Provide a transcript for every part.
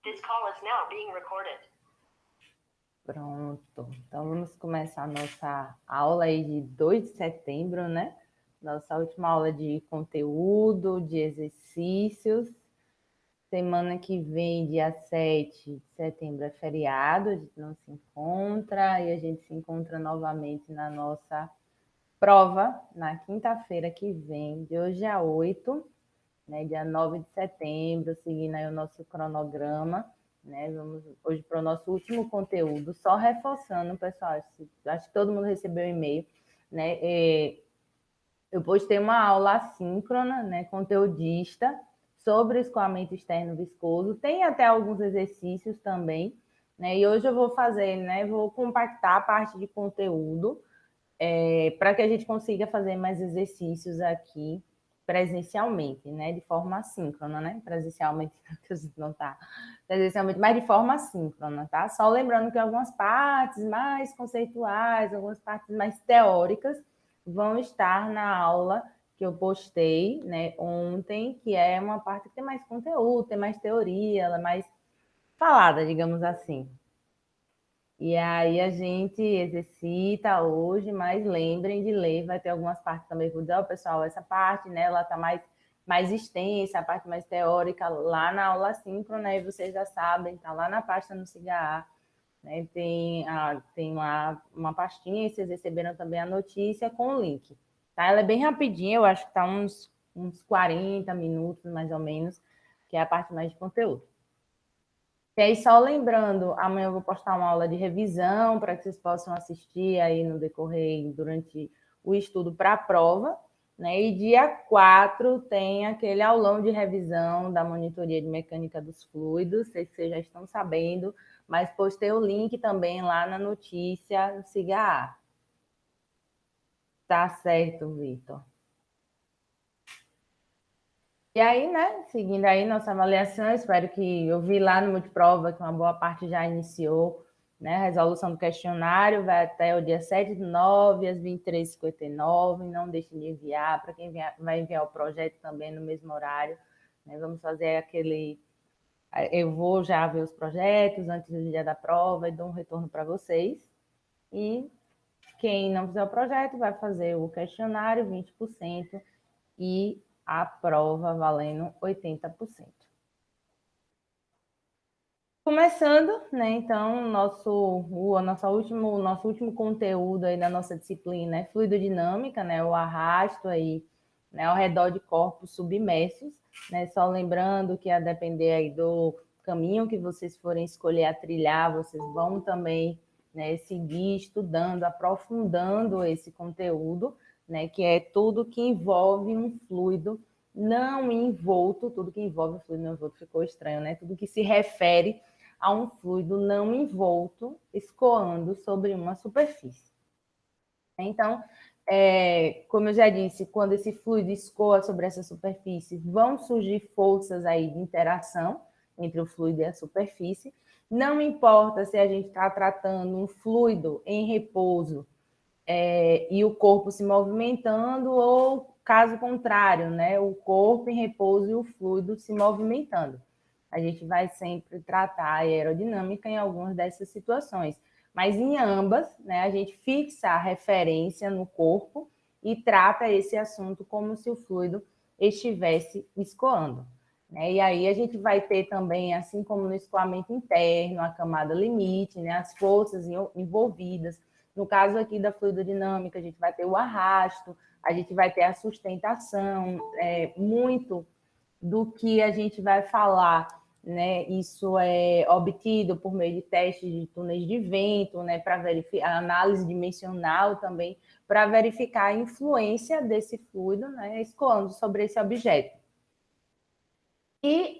This call is now being recorded. Pronto. Então, vamos começar a nossa aula aí de 2 de setembro, né? Nossa última aula de conteúdo, de exercícios. Semana que vem, dia 7 de setembro, é feriado, a gente não se encontra, e a gente se encontra novamente na nossa prova, na quinta-feira que vem, de hoje a 8, né, dia 9 de setembro, seguindo aí o nosso cronograma, né? Vamos hoje para o nosso último conteúdo, só reforçando, pessoal, acho que todo mundo recebeu o e-mail, né? Eu postei uma aula assíncrona, né, conteudista, sobre escoamento externo viscoso, tem até alguns exercícios também, né? E hoje eu vou fazer, né, vou compactar a parte de conteúdo, para que a gente consiga fazer mais exercícios aqui presencialmente, né? De forma assíncrona, né? Presencialmente, não tá presencialmente, mas de forma assíncrona, tá? Só lembrando que algumas partes mais conceituais, algumas partes mais teóricas vão estar na aula que eu postei, né, ontem, que é uma parte que tem mais conteúdo, tem mais teoria, ela é mais falada, digamos assim. E aí a gente exercita hoje, mas lembrem de ler, vai ter algumas partes também, vou dizer, pessoal, essa parte, né, ela está mais extensa, a parte mais teórica, lá na aula síncrona, né, e vocês já sabem, tá lá na pasta no SIGA, né, tem lá uma pastinha, e vocês receberam também a notícia com o link, tá? Ela é bem rapidinha, eu acho que está uns 40 minutos, mais ou menos, que é a parte mais de conteúdo. E aí, só lembrando, amanhã eu vou postar uma aula de revisão para que vocês possam assistir aí no decorrer, durante o estudo para a prova, né? E dia 4 tem aquele aulão de revisão da monitoria de mecânica dos fluidos, sei que vocês já estão sabendo, mas postei o link também lá na notícia, siga. Tá certo, Vitor. E aí, né, seguindo aí nossa avaliação, espero que eu vi lá no Multiprova que uma boa parte já iniciou, né, a resolução do questionário, vai até o dia 7/9, às 23h59, não deixem de enviar, para quem vai enviar o projeto também no mesmo horário, né, vamos fazer eu vou já ver os projetos antes do dia da prova e dou um retorno para vocês, e quem não fizer o projeto vai fazer o questionário, 20%, e a prova valendo 80%. Começando, né, então, nosso último conteúdo aí da nossa disciplina é fluidodinâmica, né, o arrasto aí, né, ao redor de corpos submersos, né, só lembrando que a depender aí do caminho que vocês forem escolher a trilhar, vocês vão também, né, seguir estudando, aprofundando esse conteúdo, né, que é tudo que envolve um fluido não envolto, tudo que envolve o fluido não envolto ficou estranho, né? Tudo que se refere a um fluido não envolto escoando sobre uma superfície. Então, como eu já disse, quando esse fluido escoa sobre essa superfície, vão surgir forças aí de interação entre o fluido e a superfície. Não importa se a gente está tratando um fluido em repouso e o corpo se movimentando, ou caso contrário, né? O corpo em repouso e o fluido se movimentando. A gente vai sempre tratar a aerodinâmica em algumas dessas situações. Mas em ambas, né, a gente fixa a referência no corpo e trata esse assunto como se o fluido estivesse escoando. Né? E aí a gente vai ter também, assim como no escoamento interno, a camada limite, né, as forças envolvidas. No caso aqui da fluidodinâmica, a gente vai ter o arrasto, a gente vai ter a sustentação, muito do que a gente vai falar, né? Isso é obtido por meio de testes de túneis de vento, né? Para verificar a análise dimensional também, para verificar a influência desse fluido, né? Escoando sobre esse objeto. E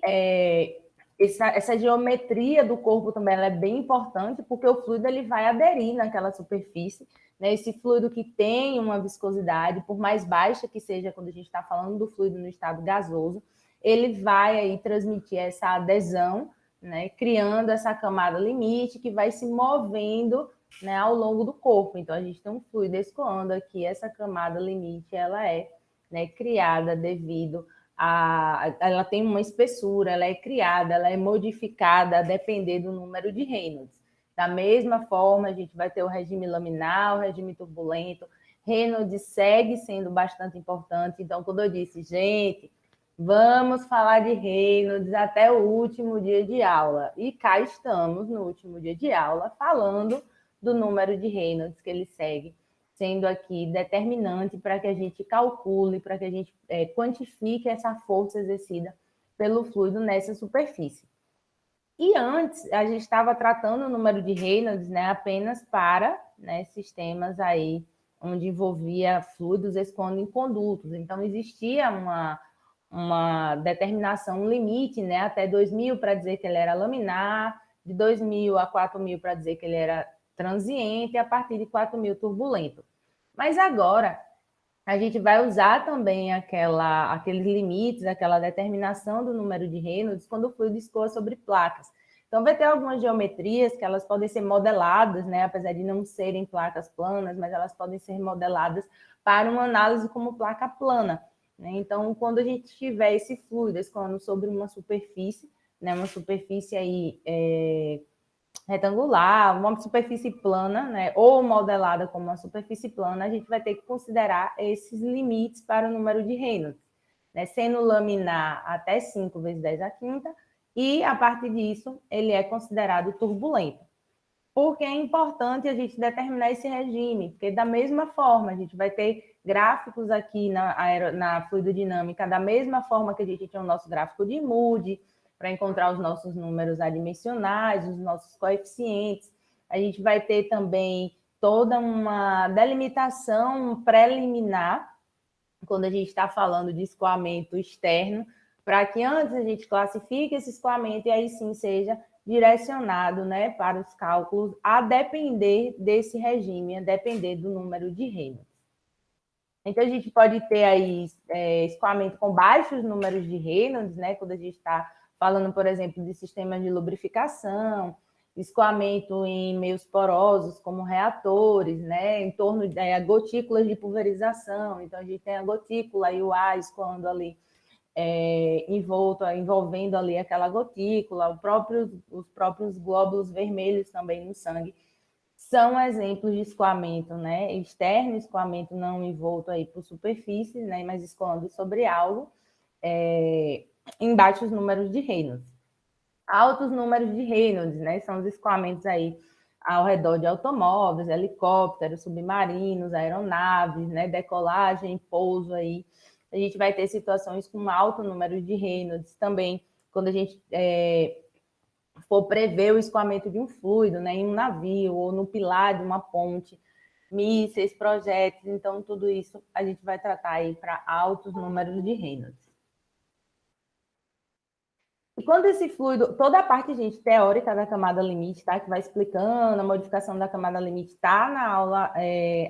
essa geometria do corpo também ela é bem importante, porque o fluido ele vai aderir naquela superfície, né? Esse fluido que tem uma viscosidade, por mais baixa que seja quando a gente está falando do fluido no estado gasoso, ele vai aí transmitir essa adesão, né? Criando essa camada limite que vai se movendo, né, ao longo do corpo. Então, a gente tem um fluido escoando aqui, essa camada limite ela é, né, criada devido ela tem uma espessura, ela é criada, ela é modificada a depender do número de Reynolds. Da mesma forma, a gente vai ter o regime laminar, o regime turbulento. Reynolds segue sendo bastante importante. Então, quando eu disse, gente, vamos falar de Reynolds até o último dia de aula. E cá estamos, no último dia de aula, falando do número de Reynolds que ele segue, sendo aqui determinante para que a gente calcule, para que a gente quantifique essa força exercida pelo fluido nessa superfície. E antes, a gente estava tratando o número de Reynolds, né, apenas para, né, sistemas aí onde envolvia fluidos escoando em condutos. Então, existia uma determinação, um limite, né, até 2.000 para dizer que ele era laminar, de 2.000 a 4.000 para dizer que ele era transiente, e a partir de 4.000 turbulento. Mas agora, a gente vai usar também aqueles limites, aquela determinação do número de Reynolds quando o fluido escoa sobre placas. Então, vai ter algumas geometrias que elas podem ser modeladas, né? Apesar de não serem placas planas, mas elas podem ser modeladas para uma análise como placa plana, né? Então, quando a gente tiver esse fluido escoando sobre uma superfície, né? Uma superfície aí retangular, uma superfície plana, né, ou modelada como uma superfície plana, a gente vai ter que considerar esses limites para o número de Reynolds, né, sendo laminar até 5 vezes 10 a quinta, e a partir disso ele é considerado turbulento. Porque é importante a gente determinar esse regime, porque da mesma forma a gente vai ter gráficos aqui na fluidodinâmica, da mesma forma que a gente tinha o nosso gráfico de Moody, para encontrar os nossos números adimensionais, os nossos coeficientes. A gente vai ter também toda uma delimitação preliminar, quando a gente está falando de escoamento externo, para que antes a gente classifique esse escoamento e aí sim seja direcionado, né, para os cálculos, a depender desse regime, a depender do número de Reynolds. Então, a gente pode ter aí escoamento com baixos números de Reynolds, né, quando a gente está falando, por exemplo, de sistemas de lubrificação, escoamento em meios porosos, como reatores, né, em torno de gotículas de pulverização. Então, a gente tem a gotícula e o ar escoando ali, envolvendo ali aquela gotícula, os próprios glóbulos vermelhos também no sangue, são exemplos de escoamento, né, externo, escoamento não envolto aí por superfície, né, mas escoando sobre algo, em baixos números de Reynolds. Altos números de Reynolds, né, são os escoamentos aí ao redor de automóveis, helicópteros, submarinos, aeronaves, né, decolagem, pouso aí. A gente vai ter situações com alto número de Reynolds também, quando a gente for prever o escoamento de um fluido, né, em um navio ou no pilar de uma ponte, mísseis, projéteis, então tudo isso a gente vai tratar aí para altos números de Reynolds. E quando esse fluido, toda a parte, gente, teórica da camada limite, tá? Que vai explicando a modificação da camada limite, tá na aula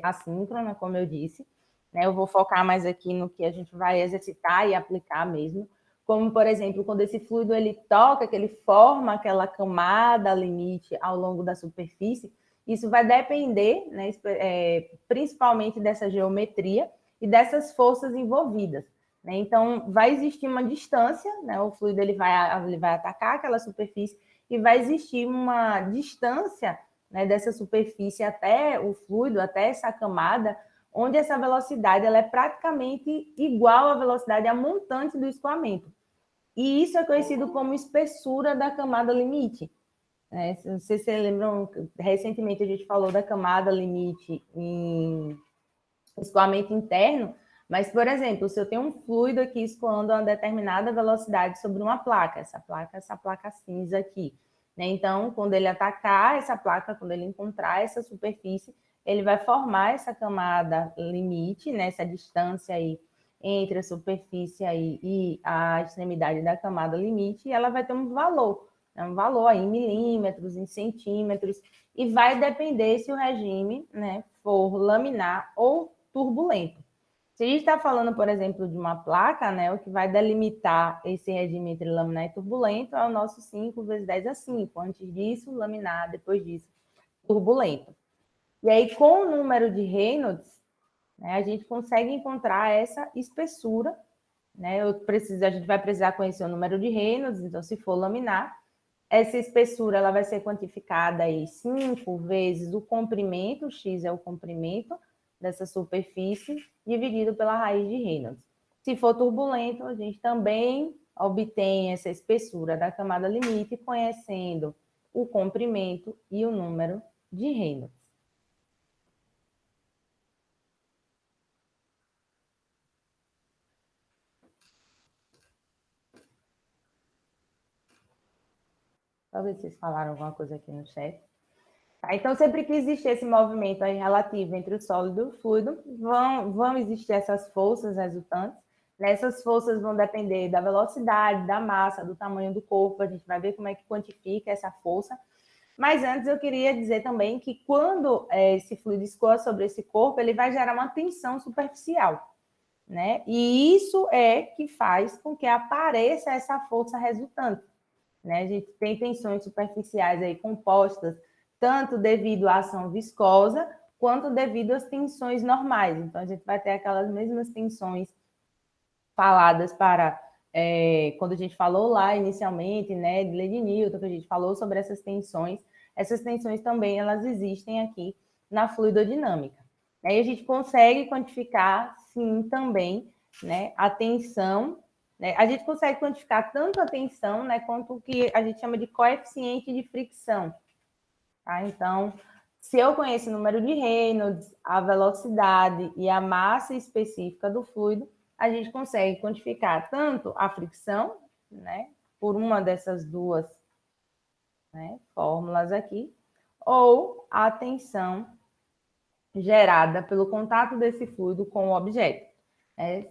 assíncrona, como eu disse, né? Eu vou focar mais aqui no que a gente vai exercitar e aplicar mesmo. Como, por exemplo, quando esse fluido ele toca, que ele forma aquela camada limite ao longo da superfície, isso vai depender, né, principalmente dessa geometria e dessas forças envolvidas. Então, vai existir uma distância, né? O fluido ele vai atacar aquela superfície e vai existir uma distância, né, dessa superfície até o fluido, até essa camada, onde essa velocidade ela é praticamente igual à velocidade a montante do escoamento. E isso é conhecido como espessura da camada limite. Não sei se vocês lembram, recentemente a gente falou da camada limite em escoamento interno, mas, por exemplo, se eu tenho um fluido aqui escoando a uma determinada velocidade sobre uma placa, essa placa cinza aqui, né? Então, quando ele atacar essa placa, quando ele encontrar essa superfície, ele vai formar essa camada limite, né? Essa distância aí entre a superfície aí e a extremidade da camada limite, e ela vai ter um valor aí em milímetros, em centímetros, e vai depender se o regime, né, for laminar ou turbulento. Se a gente está falando, por exemplo, de uma placa, né, o que vai delimitar esse regime entre laminar e turbulento é o nosso 5 vezes 10 a 5. Antes disso, laminar, depois disso, turbulento. E aí, com o número de Reynolds, né, a gente consegue encontrar essa espessura, né? A gente vai precisar conhecer o número de Reynolds, então se for laminar, essa espessura ela vai ser quantificada aí 5 vezes o comprimento, x é o comprimento dessa superfície, dividido pela raiz de Reynolds. Se for turbulento, a gente também obtém essa espessura da camada limite, conhecendo o comprimento e o número de Reynolds. Talvez vocês falaram alguma coisa aqui no chat. Tá, então, sempre que existir esse movimento aí relativo entre o sólido e o fluido, vão existir essas forças resultantes. Essas forças vão depender da velocidade, da massa, do tamanho do corpo. A gente vai ver como é que quantifica essa força. Mas antes eu queria dizer também que quando esse fluido escoa sobre esse corpo, ele vai gerar uma tensão superficial, né? E isso é que faz com que apareça essa força resultante, né? A gente tem tensões superficiais aí compostas tanto devido à ação viscosa quanto devido às tensões normais. Então, a gente vai ter aquelas mesmas tensões faladas para quando a gente falou lá inicialmente, né, de lei de Newton, que a gente falou sobre essas tensões também elas existem aqui na fluidodinâmica. Aí a gente consegue quantificar, sim, também, né, a tensão, né, a gente consegue quantificar tanto a tensão, né, quanto o que a gente chama de coeficiente de fricção. Tá? Então, se eu conheço o número de Reynolds, a velocidade e a massa específica do fluido, a gente consegue quantificar tanto a fricção, né, por uma dessas duas, né, fórmulas aqui, ou a tensão gerada pelo contato desse fluido com o objeto.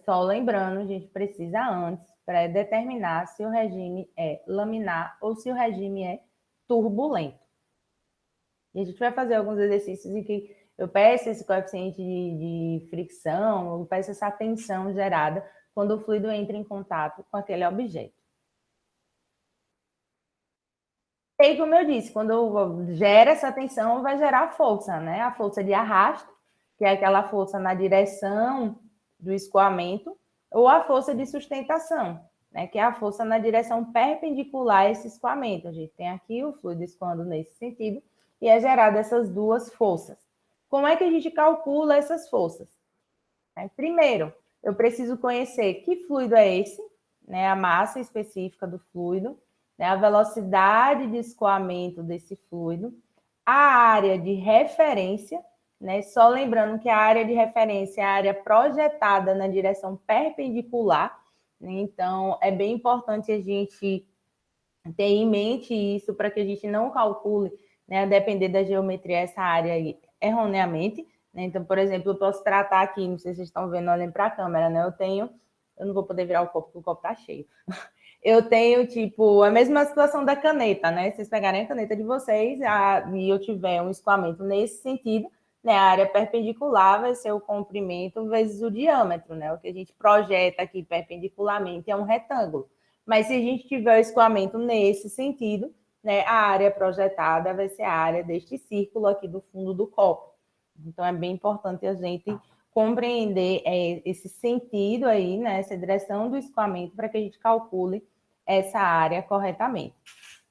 Só lembrando, a gente precisa antes pré-determinar se o regime é laminar ou se o regime é turbulento. E a gente vai fazer alguns exercícios em que eu peço esse coeficiente de fricção, eu peço essa tensão gerada quando o fluido entra em contato com aquele objeto. E como eu disse, quando gera essa tensão, vai gerar força, né? A força de arrasto, que é aquela força na direção do escoamento, ou a força de sustentação, né? Que é a força na direção perpendicular a esse escoamento. A gente tem aqui o fluido escoando nesse sentido, e é gerada essas duas forças. Como é que a gente calcula essas forças? Primeiro, eu preciso conhecer que fluido é esse, né, a massa específica do fluido, né, a velocidade de escoamento desse fluido, a área de referência, né, só lembrando que a área de referência é a área projetada na direção perpendicular, né, então é bem importante a gente ter em mente isso para que a gente não calcule, né, a depender da geometria, essa área aí, erroneamente. Né? Então, por exemplo, eu posso tratar aqui, não sei se vocês estão vendo, olhem para a câmera, né? Eu não vou poder virar o copo, porque o copo está cheio. Eu tenho, tipo, a mesma situação da caneta, né? Se vocês pegarem a caneta de vocês e eu tiver um escoamento nesse sentido, né, a área perpendicular vai ser o comprimento vezes o diâmetro, né? O que a gente projeta aqui perpendicularmente é um retângulo. Mas se a gente tiver o escoamento nesse sentido, né, a área projetada vai ser a área deste círculo aqui do fundo do copo. Então, é bem importante a gente compreender esse sentido aí, né, essa direção do escoamento, para que a gente calcule essa área corretamente.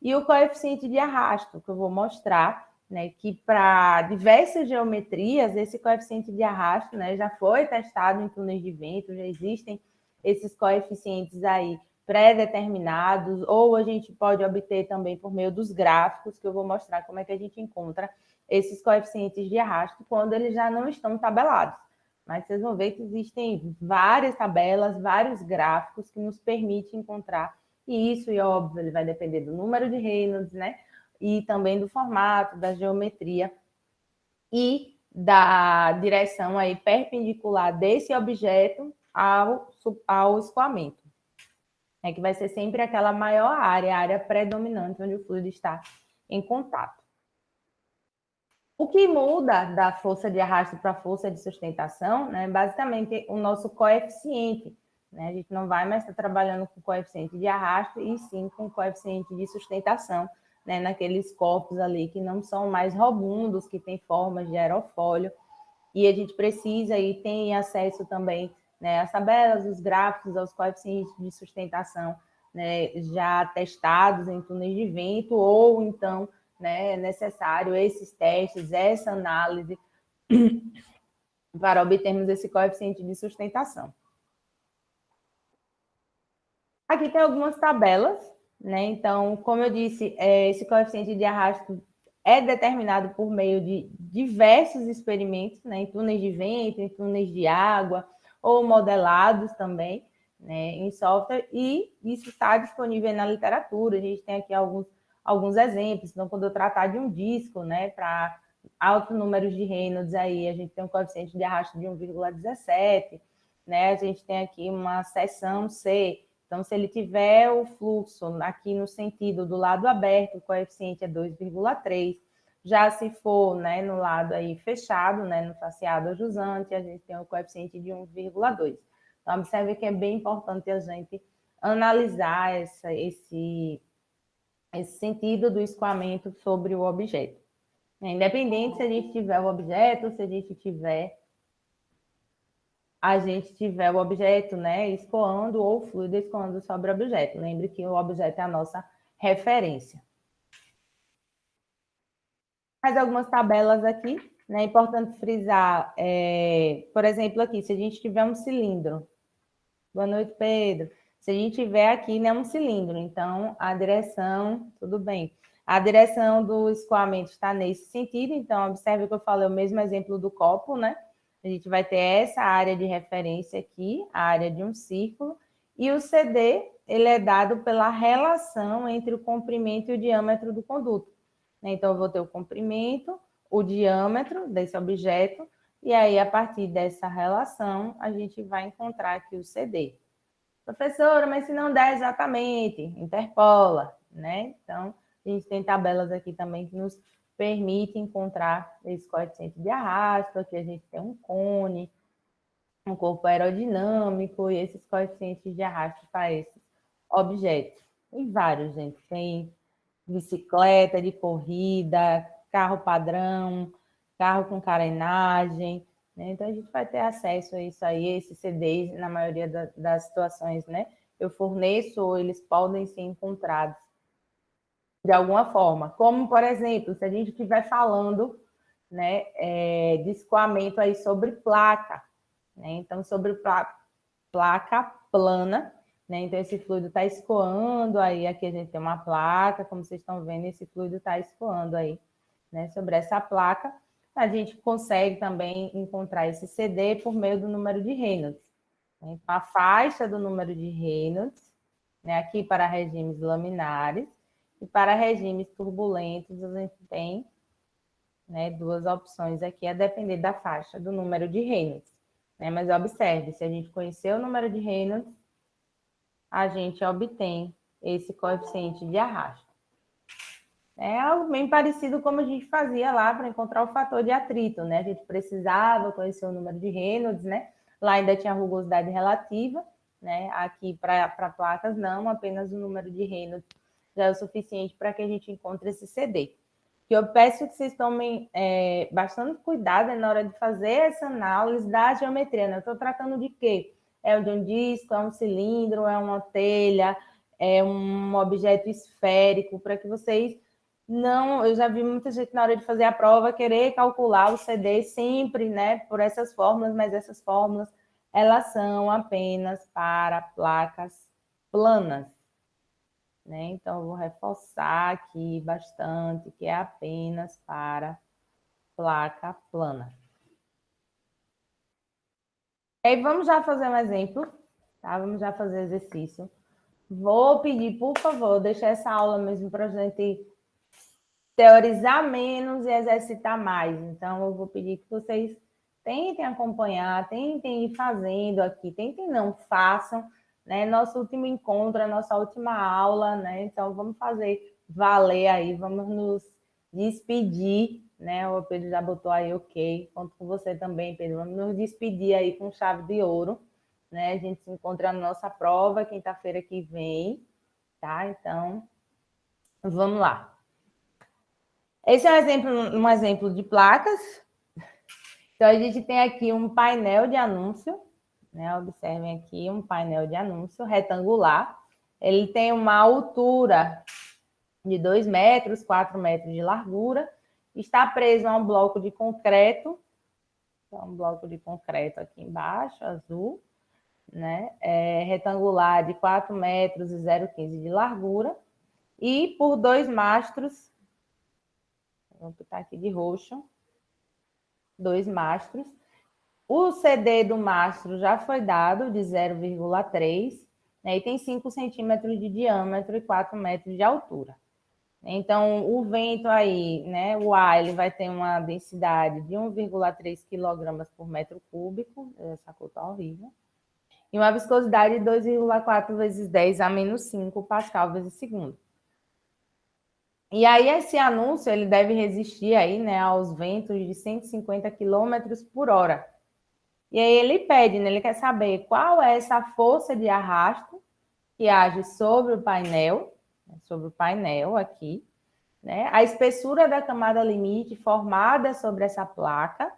E o coeficiente de arrasto, que eu vou mostrar, né, que para diversas geometrias, esse coeficiente de arrasto, né, já foi testado em túneis de vento, já existem esses coeficientes aí pré-determinados, ou a gente pode obter também por meio dos gráficos, que eu vou mostrar como é que a gente encontra esses coeficientes de arrasto quando eles já não estão tabelados. Mas vocês vão ver que existem várias tabelas, vários gráficos que nos permitem encontrar isso, e óbvio, ele vai depender do número de Reynolds, né? E também do formato, da geometria e da direção aí perpendicular desse objeto ao escoamento. Que vai ser sempre aquela maior área, a área predominante, onde o fluido está em contato. O que muda da força de arrasto para a força de sustentação, né, basicamente o nosso coeficiente. Né, a gente não vai mais estar trabalhando com coeficiente de arrasto, e sim com coeficiente de sustentação, né, naqueles corpos ali que não são mais robustos, que têm formas de aerofólio, e a gente precisa e tem acesso também né, as tabelas, os gráficos, os coeficientes de sustentação, né, já testados em túneis de vento, ou então, né, é necessário esses testes, essa análise para obtermos esse coeficiente de sustentação. Aqui tem algumas tabelas, né? Então, como eu disse, esse coeficiente de arrasto é determinado por meio de diversos experimentos, né? Em túneis de vento, em túneis de água, ou modelados também, né? Em software, e isso está disponível na literatura. A gente tem aqui alguns exemplos. Então, quando eu tratar de um disco, né, para altos números de Reynolds, aí a gente tem um coeficiente de arrasto de 1,17, né? A gente tem aqui uma seção C. Então, se ele tiver o fluxo aqui no sentido do lado aberto, o coeficiente é 2,3. Já se for, né, no lado aí fechado, né, no faceado ou jusante, a gente tem o coeficiente de 1,2. Então, observe que é bem importante a gente analisar esse sentido do escoamento sobre o objeto. Independente se a gente tiver o objeto, se a gente tiver o objeto, né, escoando ou o fluido escoando sobre o objeto. Lembre que o objeto é a nossa referência. Mais algumas tabelas aqui, né? É importante frisar, por exemplo, aqui, se a gente tiver um cilindro. Boa noite, Pedro. Se a gente tiver aqui, né, um cilindro, então a direção, tudo bem. A direção do escoamento está nesse sentido, então observe que eu falei o mesmo exemplo do copo, né? A gente vai ter essa área de referência aqui, a área de um círculo, e o CD, ele é dado pela relação entre o comprimento e o diâmetro do conduto. Então, eu vou ter o comprimento, o diâmetro desse objeto, e aí, a partir dessa relação, a gente vai encontrar aqui o CD. Professora, mas se não der exatamente, interpola, né? Então, a gente tem tabelas aqui também que nos permite encontrar esse coeficiente de arrasto. Aqui a gente tem um cone, um corpo aerodinâmico e esses coeficientes de arrasto para esses objetos. Tem vários, gente. Tem bicicleta de corrida, carro padrão, carro com carenagem, né? Então, a gente vai ter acesso a isso aí, esses CDs, na maioria das situações, né? Eu forneço ou eles podem ser encontrados de alguma forma. Como, por exemplo, se a gente estiver falando, né, de escoamento aí sobre placa, né? Então, sobre placa plana, né? Então, esse fluido está escoando aí, aqui a gente tem uma placa, como vocês estão vendo, esse fluido está escoando aí, né? Sobre essa placa, a gente consegue também encontrar esse CD por meio do número de Reynolds. Então, a faixa do número de Reynolds, né? Aqui para regimes laminares, e para regimes turbulentos, a gente tem, né, duas opções aqui, a depender da faixa do número de Reynolds. Né? Mas observe, se a gente conhecer o número de Reynolds, a gente obtém esse coeficiente de arrasto. É algo bem parecido como a gente fazia lá para encontrar o fator de atrito, né? A gente precisava conhecer o número de Reynolds, né? Lá ainda tinha rugosidade relativa, né? Aqui para placas não, apenas o número de Reynolds já é o suficiente para que a gente encontre esse CD. Que eu peço que vocês tomem bastante cuidado na hora de fazer essa análise da geometria, né? Eu estou tratando de quê? É de um disco, é um cilindro, é uma telha, é um objeto esférico, para que vocês não... Eu já vi muita gente na hora de fazer a prova querer calcular o CD sempre, né, por essas fórmulas, mas essas fórmulas, elas são apenas para placas planas, né? Então, eu vou reforçar aqui bastante que é apenas para placa plana. E aí, vamos já fazer um exemplo, tá? Vamos já fazer exercício. Vou pedir, por favor, deixar essa aula mesmo para a gente teorizar menos e exercitar mais. Então, eu vou pedir que vocês tentem acompanhar, tentem ir fazendo aqui, tentem não, façam, né? Nosso último encontro, a nossa última aula, né? Então, vamos fazer valer aí, vamos nos despedir, né? O Pedro já botou aí, ok, conto com você também, Pedro. Vamos nos despedir aí com chave de ouro, né? A gente se encontra na nossa prova, quinta-feira que vem, tá? Então, vamos lá. Esse é um exemplo de placas. Então, a gente tem aqui um painel de anúncio, né? Observem aqui um painel de anúncio retangular. Ele tem uma altura de 2 metros, 4 metros de largura. Está preso a um bloco de concreto. Então, um bloco de concreto aqui embaixo, azul, né? Retangular de 4 metros e 0,15 de largura. E por 2 mastros, vou botar aqui de roxo, 2 mastros. O CD do mastro já foi dado de 0,3, né, e tem 5 centímetros de diâmetro e 4 metros de altura. Então, o vento aí, né, o ar, ele vai ter uma densidade de 1,3 quilogramas por metro cúbico, essa cor tá horrível, e uma viscosidade de 2,4 vezes 10 a menos 5 pascal vezes segundo. E aí, esse anúncio, ele deve resistir aí, né, aos ventos de 150 quilômetros por hora. E aí ele pede, né, ele quer saber qual é essa força de arrasto que age sobre o painel aqui, né? A espessura da camada limite formada sobre essa placa.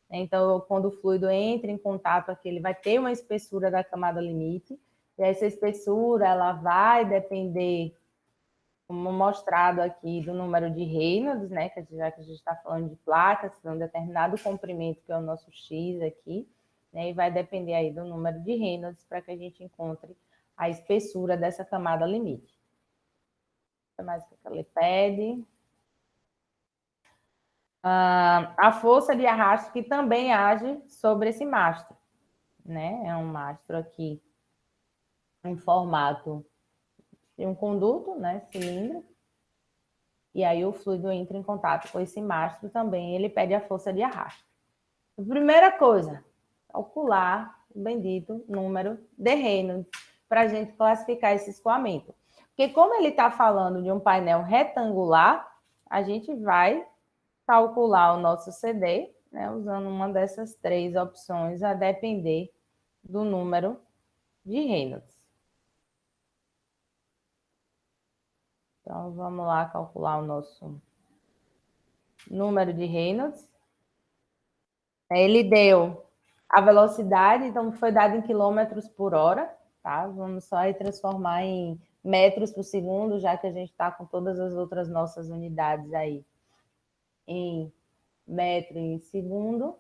Então, quando o fluido entra em contato aqui, ele vai ter uma espessura da camada limite. E essa espessura, ela vai depender, como mostrado aqui, do número de Reynolds, né? Já que a gente está falando de placas, de um determinado comprimento, que é o nosso X aqui, né? E vai depender aí do número de Reynolds para que a gente encontre a espessura dessa camada limite. O que mais que ele pede? A força de arrasto que também age sobre esse mastro, né? É um mastro aqui em formato de um conduto, né? Cilindro. E aí o fluido entra em contato com esse mastro também, ele pede a força de arrasto. A primeira coisa, calcular o bendito número de Reynolds para a gente classificar esse escoamento. Porque como ele está falando de um painel retangular, a gente vai calcular o nosso CD, né, usando uma dessas 3 opções, a depender do número de Reynolds. Então, vamos lá calcular o nosso número de Reynolds. Ele deu a velocidade, então foi dado em quilômetros por hora, tá? Vamos só aí transformar em metros por segundo, já que a gente está com todas as outras nossas unidades aí em metro em segundo.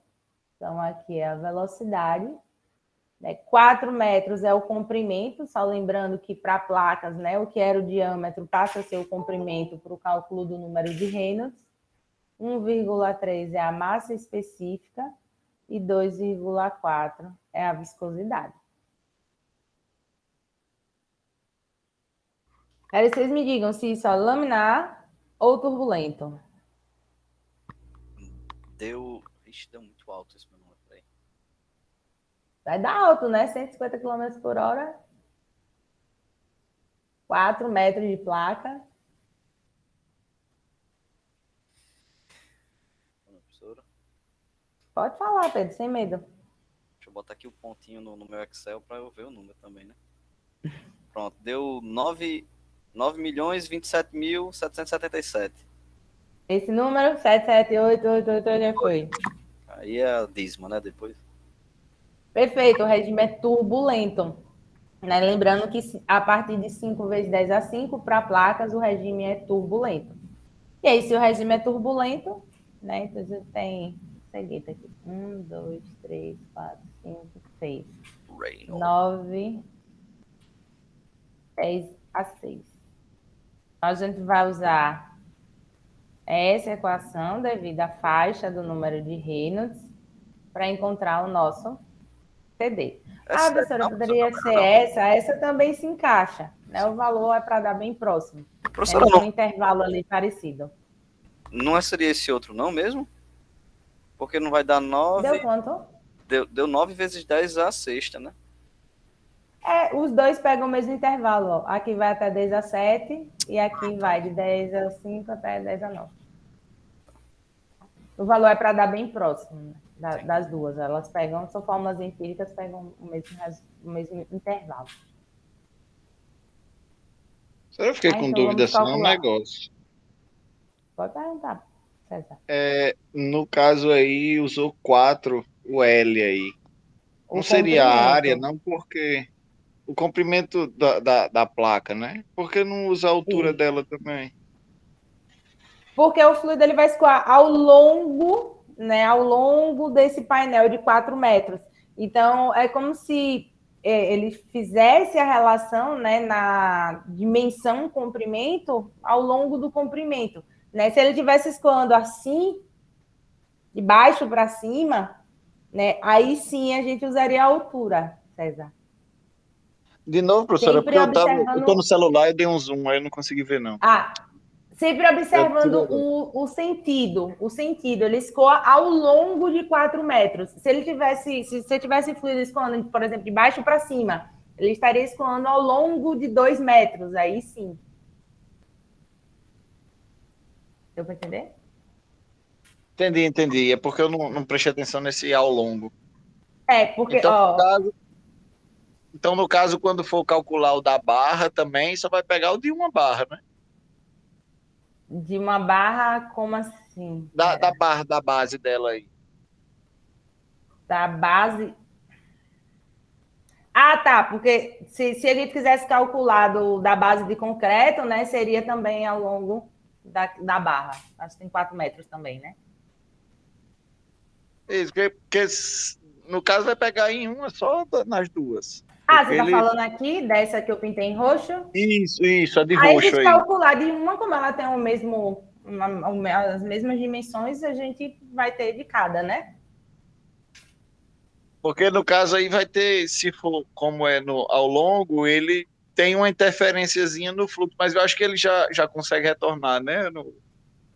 Então, aqui é a velocidade. 4 metros é o comprimento, só lembrando que para placas, né, o que era o diâmetro passa a ser o comprimento para o cálculo do número de Reynolds. 1,3 é a massa específica e 2,4 é a viscosidade. Quero que vocês me digam se isso é laminar ou turbulento. Ixi, deu muito alto esse meu número aí. Vai dar alto, né? 150 km por hora. 4 metros de placa. Professora? Pode falar, Pedro, sem medo. Deixa eu botar aqui o pontinho no meu Excel para eu ver o número também, né? Pronto, deu 9.027.777. Esse número, 77888 já foi. Aí é a dízima, né? Depois. Perfeito, o regime é turbulento. Né? Lembrando que a partir de 5 vezes 10 a 5, para placas, o regime é turbulento. E aí, se o regime é turbulento, né? Então, você tem o seguinte aqui: 1, 2, 3, 4, 5, 6, 9, 10 a 6. A gente vai usar essa equação devido à faixa do número de Reynolds para encontrar o nosso CD. A professora, poderia ser essa também se encaixa, né? O valor é para dar bem próximo. Professora, tem um intervalo ali parecido. Não seria esse outro não mesmo? Porque não vai dar 9... Deu quanto? Deu 9 vezes 10 a sexta, né? Os dois pegam o mesmo intervalo. Ó. Aqui vai até 10 a 7 e aqui vai de 10 a 5 até 10 a 9. O valor é para dar bem próximo, né, das duas. Elas pegam, são fórmulas empíricas, pegam o mesmo intervalo. Eu fiquei com então dúvida assim, é um negócio. Pode perguntar, César. No caso aí, usou 4 o L aí. Não seria a área, comprimento. não, porque o comprimento da placa, né? Por que não usa a altura Isso. dela também? Porque o fluido ele vai escoar ao longo, né, ao longo desse painel de 4 metros. Então, é como se ele fizesse a relação, né, na dimensão comprimento ao longo do comprimento. Né? Se ele estivesse escoando assim, de baixo para cima, né, aí sim a gente usaria a altura, César. De novo, professora, porque Sempre eu tô no observando. celular e dei um zoom, aí eu não consegui ver, não. Ah, sempre Eu observando tirei agora. o sentido, ele escoa ao longo de 4 metros. Se você tivesse fluido escoando, por exemplo, de baixo para cima, ele estaria escoando ao longo de 2 metros, aí sim. Deu para entender? Entendi. É porque eu não prestei atenção nesse ao longo. É, porque, Então, no ó, caso, quando for calcular o da barra também, só vai pegar o de uma barra, né? de uma barra, como assim? Da Pera, barra, da base dela aí. da base. Ah, tá, porque se a gente quisesse calcular da base de concreto, né, seria também ao longo da barra. Acho que tem 4 metros também, né? Isso, no caso vai pegar em uma só nas duas. Ah, Porque você está ele. falando aqui dessa que eu pintei em roxo? Isso, a de Aí a roxo gente aí. calcular de uma, como ela tem as mesmas dimensões, a gente vai ter de cada, né? Porque no caso aí vai ter, se for como é no, ao longo, ele tem uma interferenciazinha no fluxo, mas eu acho que ele já consegue retornar, né?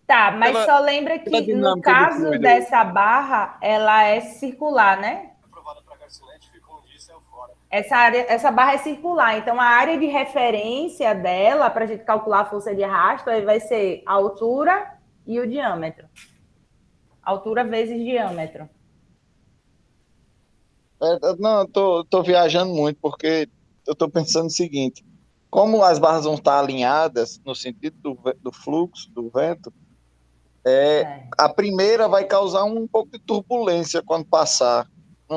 Tá, mas Pela, só lembra pela que no dinâmica do caso fluido aí. dessa barra, ela é circular, né? Essa barra é circular, então a área de referência dela, para a gente calcular a força de arrasto, aí vai ser a altura e o diâmetro. Altura vezes diâmetro. Não, tô viajando muito, porque eu tô pensando o seguinte: como as barras vão estar alinhadas no sentido do fluxo, do vento, Certo. a primeira vai causar um pouco de turbulência quando passar,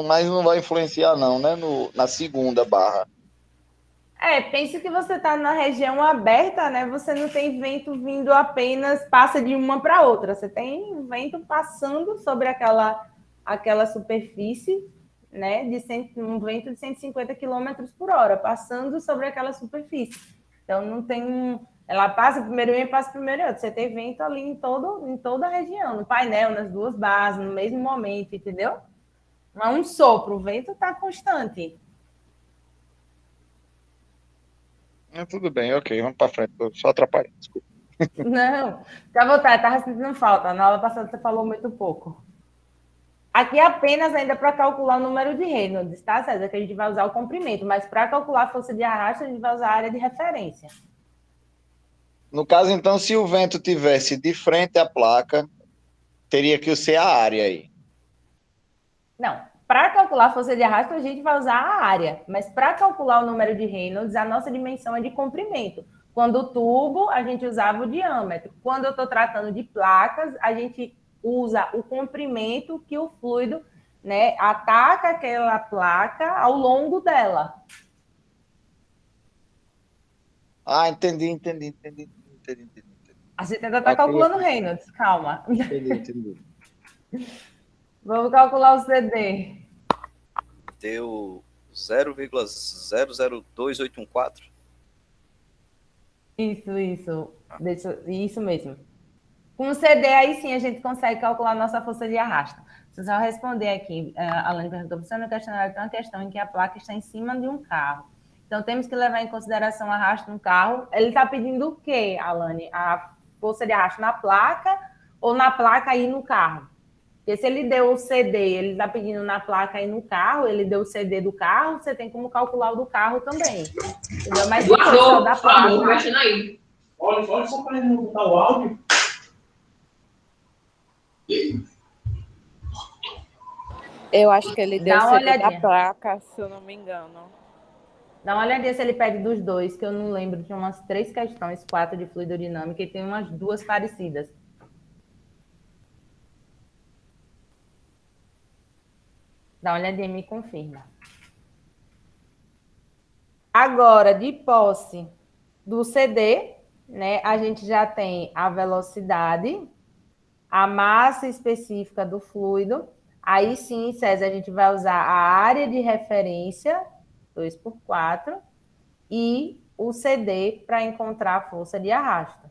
mas não vai influenciar, não, né? Na segunda barra. Pense que você está na região aberta, né? Você não tem vento vindo apenas, passa de uma para outra. Você tem vento passando sobre aquela superfície, né? Um vento de 150 quilômetros por hora, passando sobre aquela superfície. Então, não tem. Ela passa primeiro um e passa primeiro outro. Você tem vento ali em toda a região, no painel, nas duas bases, no mesmo momento, entendeu? Não é um sopro, o vento está constante. Tudo bem, ok, vamos para frente. Tô só atrapalhando, desculpa. Não, fica à vontade, estava sentindo falta. Na aula passada você falou muito pouco. Aqui é apenas ainda para calcular o número de Reynolds, tá, César? Que a gente vai usar o comprimento, mas para calcular a força de arrasto, a gente vai usar a área de referência. No caso, então, se o vento tivesse de frente à placa, teria que ser a área aí. Não, para calcular a força de arrasto, a gente vai usar a área, mas para calcular o número de Reynolds, a nossa dimensão é de comprimento. Quando o tubo, a gente usava o diâmetro. Quando eu estou tratando de placas, a gente usa o comprimento que o fluido, né, ataca aquela placa ao longo dela. Ah, entendi. A gente ainda está Ok, calculando Reynolds, calma. entendi. Vamos calcular o CD. Deu 0,002814. Isso mesmo. Com o CD, aí sim a gente consegue calcular a nossa força de arrasto. Se eu responder aqui, a Alane perguntou, você no questionário tem uma questão em que a placa está em cima de um carro. Então, temos que levar em consideração o arrasto no carro. Ele está pedindo o quê, Alane? A força de arrasto na placa ou na placa aí no carro? Porque se ele deu o CD, ele está pedindo na placa aí no carro, ele deu o CD do carro, você tem como calcular o do carro também. Entendeu? Mas se for só da placa... mexendo aí. Olha só para ele não botar o áudio. Eu acho que ele deu Dá o uma CD da olhadinha. placa, se eu não me engano. Dá uma olhadinha se ele pede dos dois, que eu não lembro. Tinha umas 3 questões, 4 de fluidodinâmica e tem umas 2 parecidas. Dá uma olhadinha e me confirma. Agora, de posse do CD, né, a gente já tem a velocidade, a massa específica do fluido. Aí sim, César, a gente vai usar a área de referência, 2 por 4, e o CD para encontrar a força de arrasto.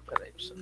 Peraí, professor.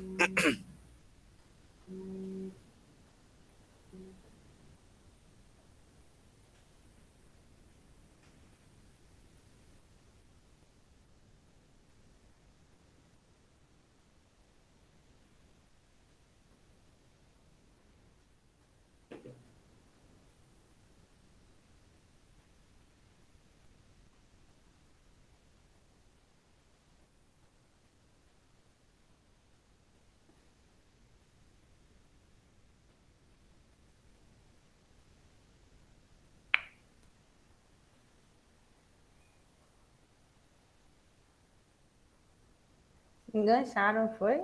Engancharam, foi?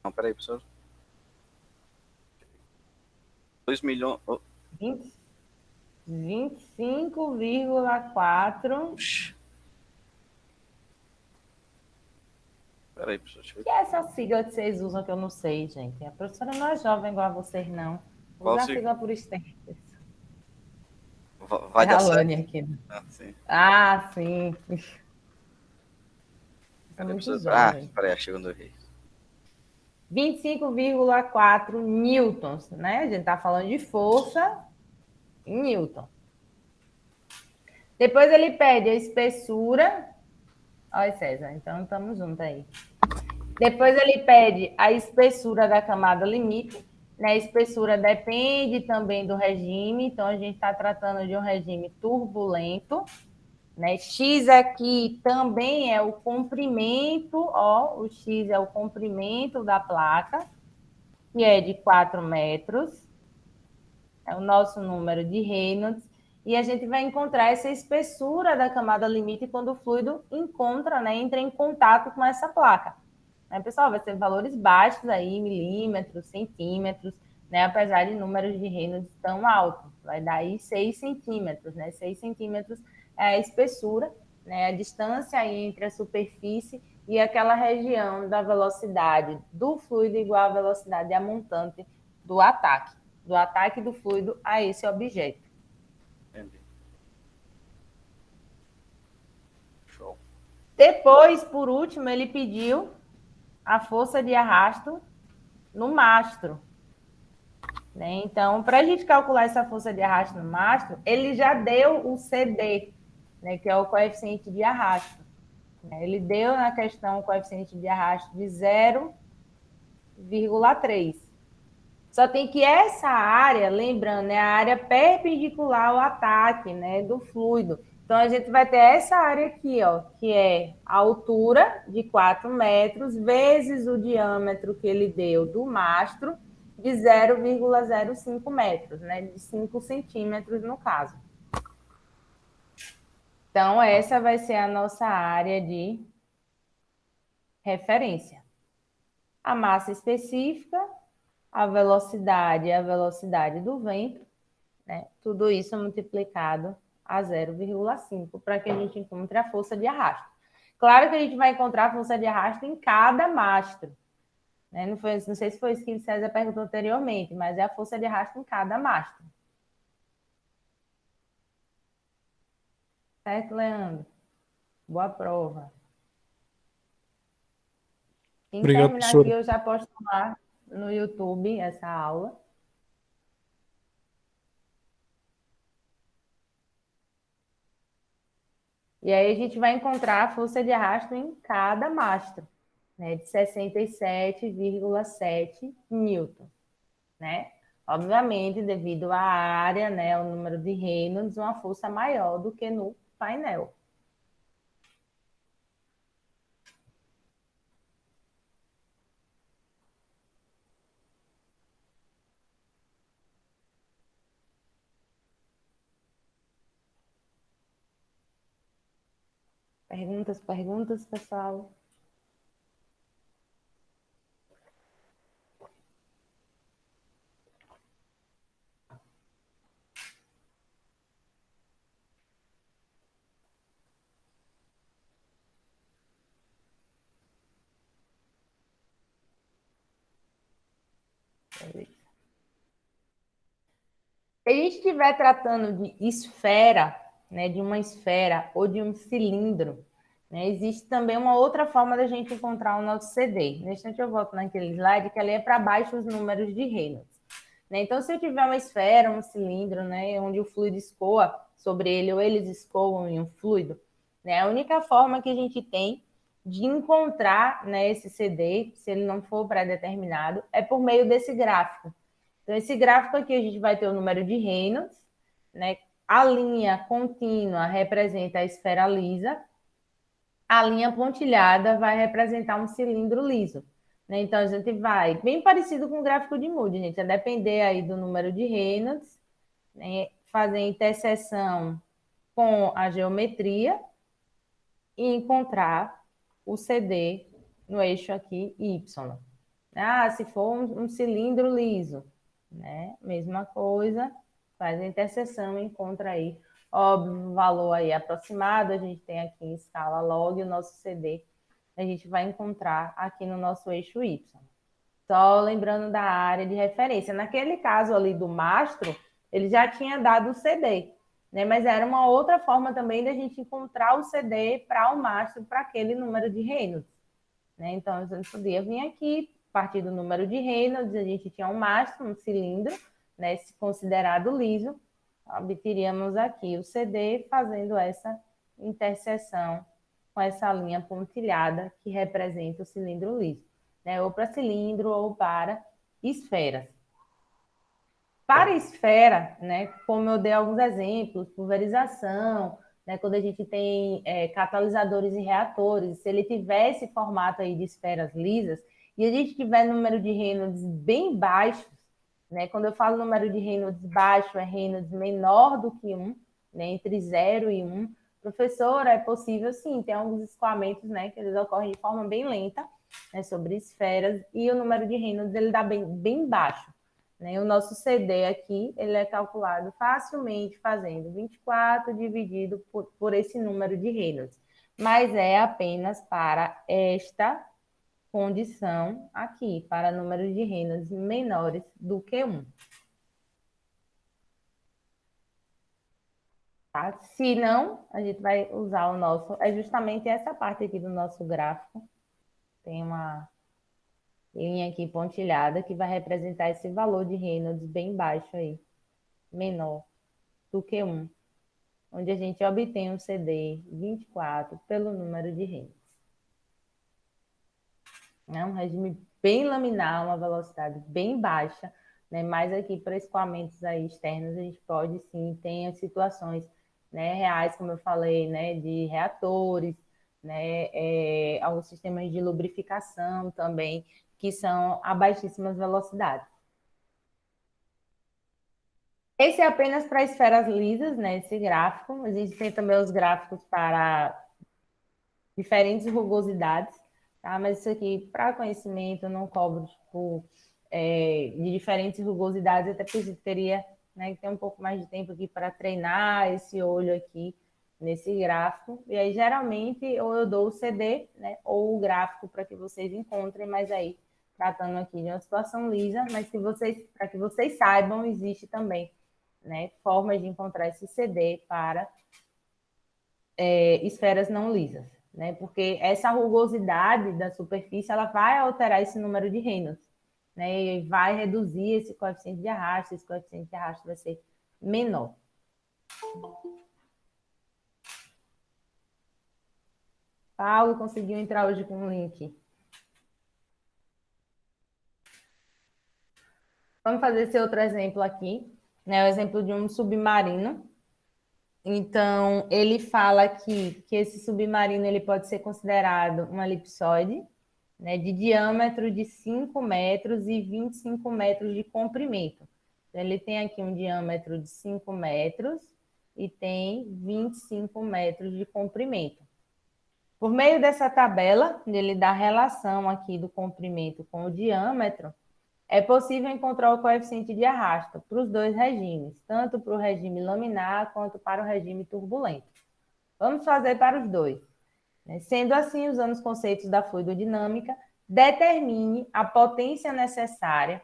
Não, peraí, professor. 2 milhões. 20, 25,4. Oxi. Peraí, professor. Deixa eu Que ver. é essa sigla que vocês usam que eu não sei, gente? A professora não é jovem igual a vocês, não. Qual Usa a sigla? sigla por extenso. Vai É dar a certo? Lani aqui. Ah, sim. Ah, sim. Sou Peraí, muito professor. jovem. Peraí, a segunda vez. 25,4 newtons, né? A gente está falando de força em newton. Depois ele pede a espessura. Olha, César, então estamos juntos aí. Depois ele pede a espessura da camada limite. Né? A espessura depende também do regime, então a gente está tratando de um regime turbulento. Né? X aqui também é o comprimento, ó, o X é o comprimento da placa, que é de 4 metros, é o nosso número de Reynolds, e a gente vai encontrar essa espessura da camada limite quando o fluido encontra, né, entra em contato com essa placa. Né, pessoal, vai ser valores baixos aí, milímetros, centímetros, né, apesar de números de Reynolds tão altos, vai dar aí 6 centímetros, né, 6 centímetros é a espessura, né, a distância aí entre a superfície e aquela região da velocidade do fluido igual à velocidade da montante do ataque do fluido a esse objeto. Entendi. Show. Depois, por último, ele pediu a força de arrasto no mastro. Né? Então, para a gente calcular essa força de arrasto no mastro, ele já deu o CD, né, que é o coeficiente de arrasto. Ele deu na questão o coeficiente de arrasto de 0,3. Só tem que essa área, lembrando, é a área perpendicular ao ataque, né, do fluido. Então, a gente vai ter essa área aqui, ó, que é a altura de 4 metros, vezes o diâmetro que ele deu do mastro, de 0,05 metros, né, de 5 centímetros no caso. Então, essa vai ser a nossa área de referência. A massa específica, a velocidade e a velocidade do vento, né? Tudo isso multiplicado a 0,5 para que a gente encontre a força de arrasto. Claro que a gente vai encontrar a força de arrasto em cada mastro, né? Não sei se foi isso que o César perguntou anteriormente, mas é a força de arrasto em cada mastro. Certo, Leandro? Boa prova. Quem Obrigado, terminar aqui, professora. eu já posto lá no YouTube essa aula. E aí a gente vai encontrar a força de arrasto em cada mastro, né, de 67,7 newton, né? Obviamente, devido à área, né, o número de Reynolds, uma força maior do que no painel. Perguntas, pessoal? Se a gente estiver tratando de esfera, né, de uma esfera ou de um cilindro, né, existe também uma outra forma da gente encontrar o nosso CD. Nesse instante eu volto naquele slide que ali é para baixo os números de Reynolds. Né? Então, se eu tiver uma esfera, um cilindro, né, onde o fluido escoa sobre ele ou eles escoam em um fluido, né, a única forma que a gente tem de encontrar, né, esse CD, se ele não for pré-determinado, é por meio desse gráfico. Então, esse gráfico aqui a gente vai ter o número de Reynolds, né? A linha contínua representa a esfera lisa, a linha pontilhada vai representar um cilindro liso. Né? Então, a gente vai, bem parecido com o gráfico de Moody, gente, a depender aí do número de Reynolds, né? Fazer interseção com a geometria e encontrar o CD no eixo aqui Y. Ah, se for um cilindro liso, né? Mesma coisa, faz a interseção e encontra aí, óbvio, valor aí aproximado, a gente tem aqui em escala log o nosso CD, a gente vai encontrar aqui no nosso eixo Y. Só lembrando da área de referência. Naquele caso ali do mastro, ele já tinha dado o CD, né? Mas era uma outra forma também da gente encontrar o CD para o mastro, para aquele número de Reynolds. Né? Então, a gente podia vir aqui, a partir do número de Reynolds, a gente tinha um mastro, um cilindro, né, considerado liso, obteríamos aqui o CD fazendo essa interseção com essa linha pontilhada que representa o cilindro liso, né, ou para cilindro ou para esferas. Para esfera, né, como eu dei alguns exemplos, pulverização, né, quando a gente tem catalisadores e reatores, se ele tiver esse formato aí de esferas lisas, e a gente tiver número de Reynolds bem baixos, né, quando eu falo número de Reynolds baixo, é Reynolds menor do que 1, né, entre 0 e 1, professora, é possível sim, tem alguns escoamentos, né, que eles ocorrem de forma bem lenta, né, sobre esferas, e o número de Reynolds ele dá bem baixo. Né? O nosso CD aqui, ele é calculado facilmente fazendo 24 dividido por esse número de Reynolds. Mas é apenas para esta condição aqui, para números de Reynolds menores do que 1. Tá? Se não, a gente vai usar o nosso... É justamente essa parte aqui do nosso gráfico. Tem uma linha aqui pontilhada que vai representar esse valor de Reynolds bem baixo aí, menor do que 1, onde a gente obtém um CD 24 pelo número de Reynolds. É um regime bem laminar, uma velocidade bem baixa, né? Mas aqui para escoamentos aí externos a gente pode sim ter as situações, né, reais, como eu falei, né, de reatores, né, alguns sistemas de lubrificação também, que são a baixíssimas velocidades. Esse é apenas para esferas lisas, né? Esse gráfico. A gente tem também os gráficos para diferentes rugosidades, tá? Mas isso aqui, para conhecimento, eu não cobro, tipo, de diferentes rugosidades, até porque a gente teria, né, que ter um pouco mais de tempo aqui para treinar esse olho aqui nesse gráfico. E aí, geralmente, ou eu dou o CD, né, ou o gráfico para que vocês encontrem, mas aí, tratando aqui de uma situação lisa, mas para que vocês saibam, existe também, né, formas de encontrar esse CD para esferas não lisas, né, porque essa rugosidade da superfície, ela vai alterar esse número de Reynolds, né, e vai reduzir esse coeficiente de arrasto vai ser menor. Paulo conseguiu entrar hoje com um link. Vamos fazer esse outro exemplo aqui, né? O exemplo de um submarino. Então, ele fala aqui que esse submarino ele pode ser considerado um elipsoide, né, de diâmetro de 5 metros e 25 metros de comprimento. Então, ele tem aqui um diâmetro de 5 metros e tem 25 metros de comprimento. Por meio dessa tabela, ele dá a relação aqui do comprimento com o diâmetro, é possível encontrar o coeficiente de arrasto para os dois regimes, tanto para o regime laminar quanto para o regime turbulento. Vamos fazer para os dois. Sendo assim, usando os conceitos da fluidodinâmica, determine a potência necessária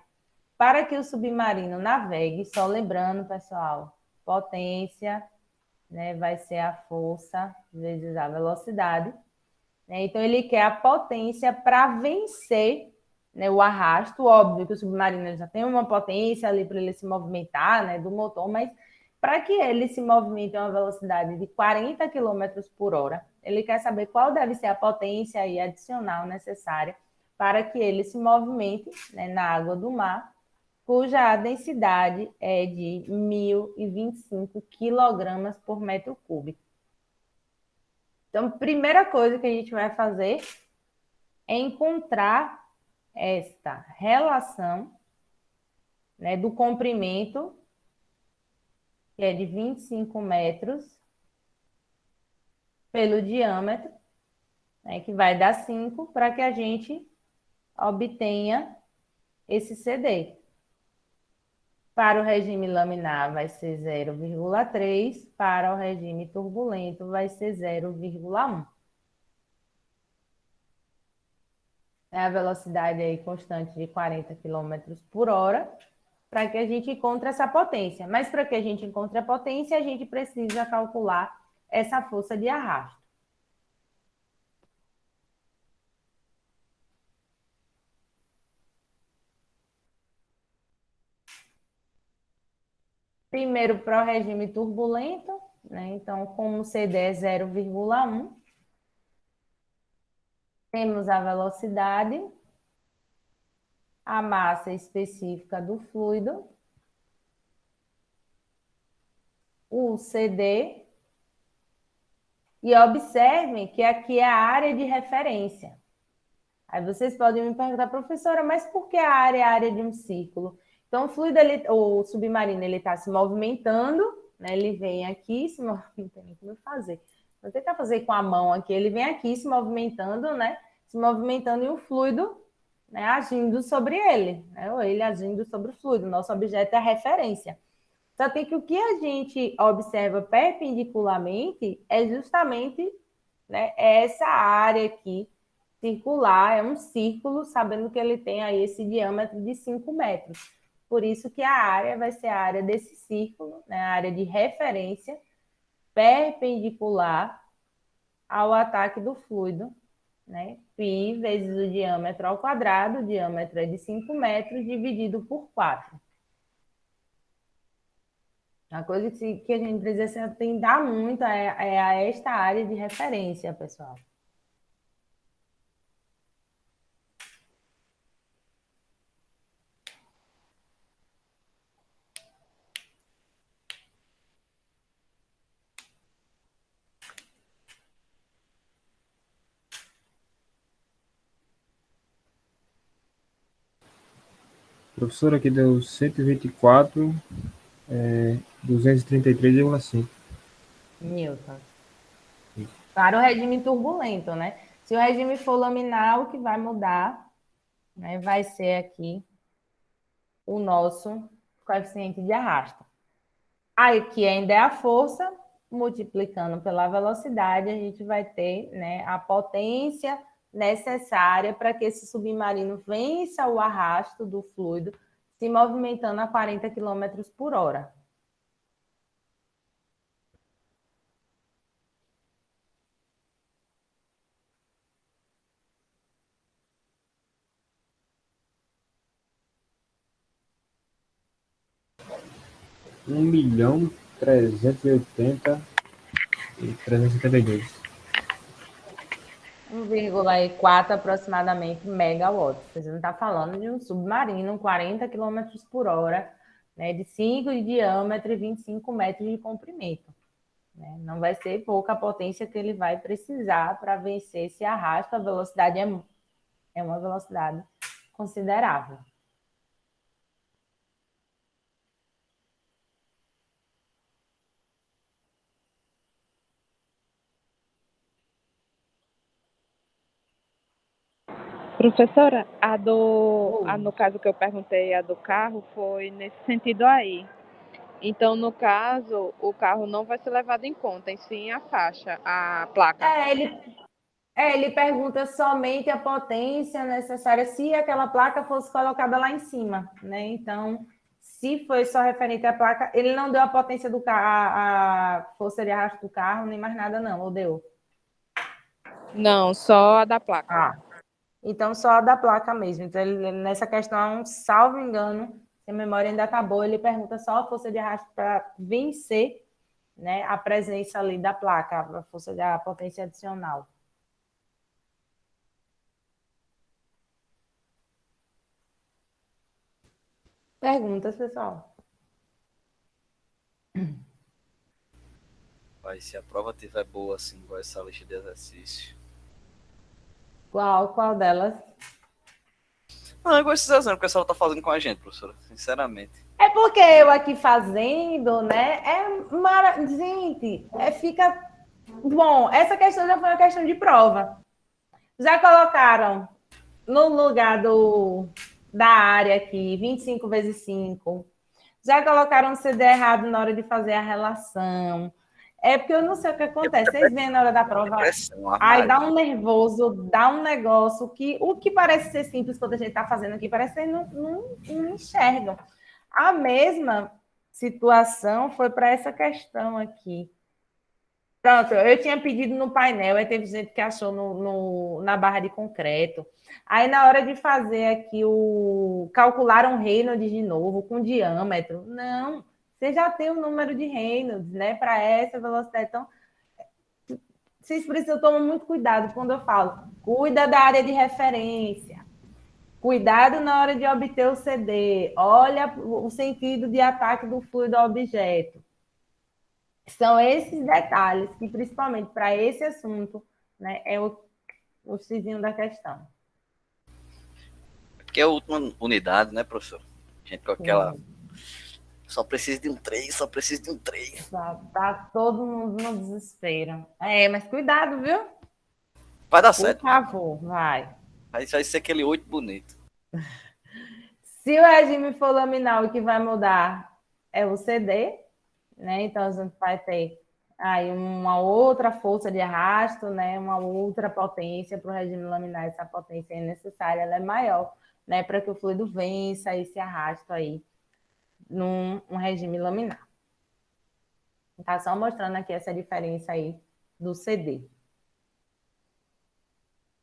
para que o submarino navegue, só lembrando, pessoal, potência, né, vai ser a força vezes a velocidade. Né? Então, ele quer a potência para vencer, né, o arrasto. Óbvio que o submarino já tem uma potência ali para ele se movimentar, né, do motor, mas para que ele se movimente a uma velocidade de 40 km por hora, ele quer saber qual deve ser a potência aí adicional necessária para que ele se movimente, né, na água do mar, cuja densidade é de 1.025 kg por metro cúbico. Então, a primeira coisa que a gente vai fazer é encontrar esta relação, né, do comprimento, que é de 25 metros, pelo diâmetro, né, que vai dar 5, para que a gente obtenha esse CD. Para o regime laminar vai ser 0,3, para o regime turbulento vai ser 0,1. É a velocidade aí constante de 40 km por hora, para que a gente encontre essa potência. Mas para que a gente encontre a potência, a gente precisa calcular essa força de arrasto. Primeiro, para o regime turbulento, né? Então, como o CD é 0,1, temos a velocidade, a massa específica do fluido, o CD, e observem que aqui é a área de referência. Aí vocês podem me perguntar, professora, mas por que a área de um círculo? Então, o fluido, o submarino, ele está se movimentando, né? Ele vem aqui, se movimentando, como fazer? Vou tentar fazer com a mão aqui, ele vem aqui se movimentando, né? Se movimentando e o fluido, né, agindo sobre ele, né? Ou ele agindo sobre o fluido. Nosso objeto é a referência. Só tem que o que a gente observa perpendicularmente é justamente, né, essa área aqui circular, é um círculo, sabendo que ele tem aí esse diâmetro de 5 metros. Por isso que a área vai ser a área desse círculo, né, a área de referência perpendicular ao ataque do fluido, né? Π vezes o diâmetro ao quadrado, o diâmetro é de 5 metros, dividido por 4. A coisa que a gente precisa se atentar muito é a esta área de referência, pessoal. Professor, aqui deu 124, 233,5. Newton. Para o regime turbulento, né? Se o regime for laminar, o que vai mudar, né, vai ser aqui o nosso coeficiente de arrasto. Aí, que ainda é a força, multiplicando pela velocidade, a gente vai ter, né, a potência necessária para que esse submarino vença o arrasto do fluido, se movimentando a 40 km por hora. Um milhão 380.372. 1,4 aproximadamente megawatts. Você não está falando de um submarino, 40 km por hora, né, de 5 de diâmetro e 25 metros de comprimento. Né? Não vai ser pouca a potência que ele vai precisar para vencer esse arrasto. A velocidade é uma velocidade considerável. Professora, no caso que eu perguntei, a do carro, foi nesse sentido aí. Então, no caso, o carro não vai ser levado em conta, e sim a faixa, a placa. Ele pergunta somente a potência necessária se aquela placa fosse colocada lá em cima, né? Então, se foi só referente à placa, ele não deu a potência do carro, a força de arrasto do carro, nem mais nada não, ou deu? Não, só a da placa. Ah, então só a da placa mesmo. Então, ele, nessa questão, salvo engano, se a memória ainda está boa, ele pergunta só a força de arrasto para vencer, né, a presença ali da placa, a força da potência adicional. Perguntas, pessoal? Mas se a prova tiver boa, assim, igual essa lista de exercício. Qual delas? Não, igual esses exemplos que a senhora tá fazendo com a gente, professora. Sinceramente. É porque eu aqui fazendo, né? Gente, fica. Bom, essa questão já foi uma questão de prova. Já colocaram no lugar da área aqui, 25 vezes 5. Já colocaram o CD errado na hora de fazer a relação. É porque eu não sei o que acontece. Vocês veem na hora da prova, aí dá um nervoso, dá um negócio que o que parece ser simples quando a gente está fazendo aqui, parece que vocês não enxergam. A mesma situação foi para essa questão aqui. Pronto, eu tinha pedido no painel, aí teve gente que achou na barra de concreto. Aí, na hora de fazer aqui calcularam Reynolds de novo, com diâmetro. Não, você já tem o número de Reynolds, né, para essa velocidade. Então, vocês precisam tomar muito cuidado quando eu falo. Cuida da área de referência. Cuidado na hora de obter o CD. Olha o sentido de ataque do fluido ao objeto. São esses detalhes que, principalmente para esse assunto, né, é o cizinho da questão. Porque é a última unidade, né, professor? A gente com aquela... Só precisa de um 3, só precisa de um 3. Tá todo mundo no desespero. Mas cuidado, viu? Vai dar certo. Por favor, vai. Vai ser aquele 8 bonito. Se o regime for laminal, o que vai mudar é o CD, né? Então, a gente vai ter aí uma outra força de arrasto, né? Uma outra potência para o regime laminar. Essa potência é necessária, ela é maior, né? Para que o fluido vença esse arrasto aí num regime laminar. Tá só mostrando aqui essa diferença aí do CD.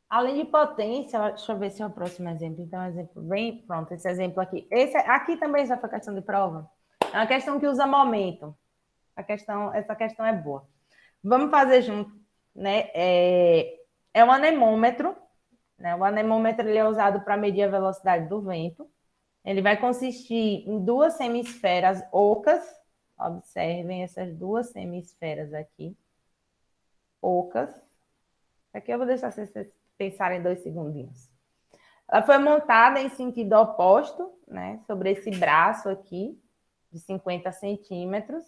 Além de potência, deixa eu ver se é o próximo exemplo. Então, exemplo bem pronto, esse exemplo aqui. Esse aqui também já foi questão de prova. É uma questão que usa momento. Essa questão é boa. Vamos fazer junto, né? É um anemômetro, né? O anemômetro ele é usado para medir a velocidade do vento. Ele vai consistir em duas semisferas ocas. Observem essas duas semisferas aqui. Ocas. Aqui eu vou deixar vocês pensarem 2 segundinhos. Ela foi montada em sentido oposto, né? Sobre esse braço aqui, de 50 centímetros.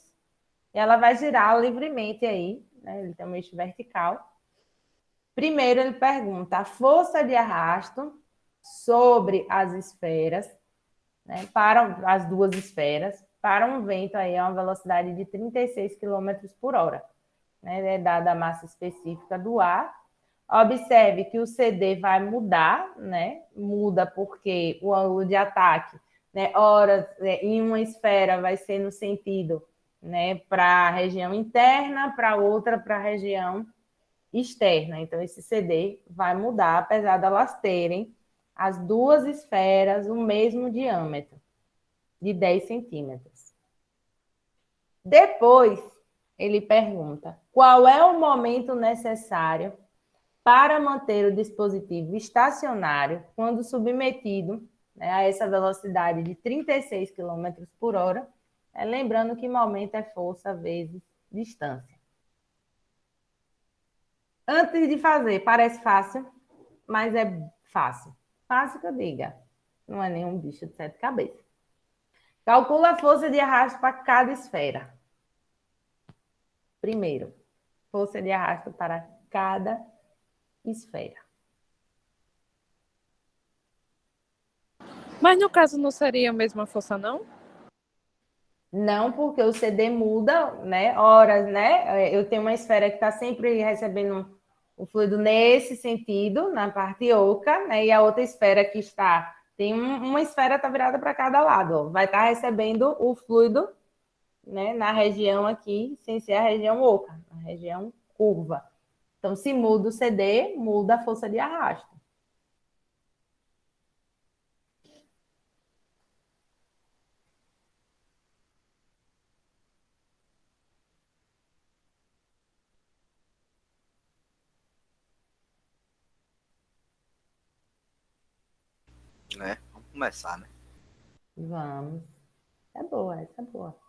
E ela vai girar livremente aí, né? Ele tem um eixo vertical. Primeiro, ele pergunta a força de arrasto sobre as esferas né, para as duas esferas, para um vento aí a uma velocidade de 36 quilômetros por hora, né, dada a massa específica do ar. Observe que o CD vai mudar, né? Muda porque o ângulo de ataque, né? Ora, em uma esfera vai ser no sentido, né, para a região interna, para outra para a região externa. Então, esse CD vai mudar, apesar de elas terem as duas esferas o mesmo diâmetro, de 10 centímetros. Depois, ele pergunta: qual é o momento necessário para manter o dispositivo estacionário quando submetido, né, a essa velocidade de 36 km por hora, lembrando que momento é força vezes distância. Antes de fazer, parece fácil, mas é fácil. Fácil que eu diga. Não é nenhum bicho de 7 cabeças. Calcula a força de arrasto para cada esfera. Primeiro, força de arrasto para cada esfera. Mas no caso não seria a mesma força, não? Não, porque o CD muda, né? Horas, né? Eu tenho uma esfera que está sempre recebendo o fluido nesse sentido, na parte oca, né? E a outra esfera que está... uma esfera está virada para cada lado, ó. Vai estar recebendo o fluido, né, na região aqui, sem ser a região oca, a região curva. Então, se muda o CD, muda a força de arrasto. Né? Vamos começar, né? Vamos. É boa, essa é boa.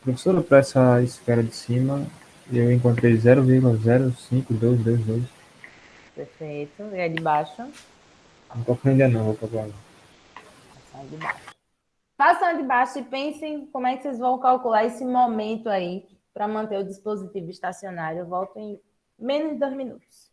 Professora, para essa esfera de cima, eu encontrei 0,05222. Perfeito. E a de baixo? Não estou aprendendo, não, vou procurar. Façam a de baixo. Façam a de baixo e pensem como é que vocês vão calcular esse momento aí para manter o dispositivo estacionário. Eu volto em menos de 2 minutos.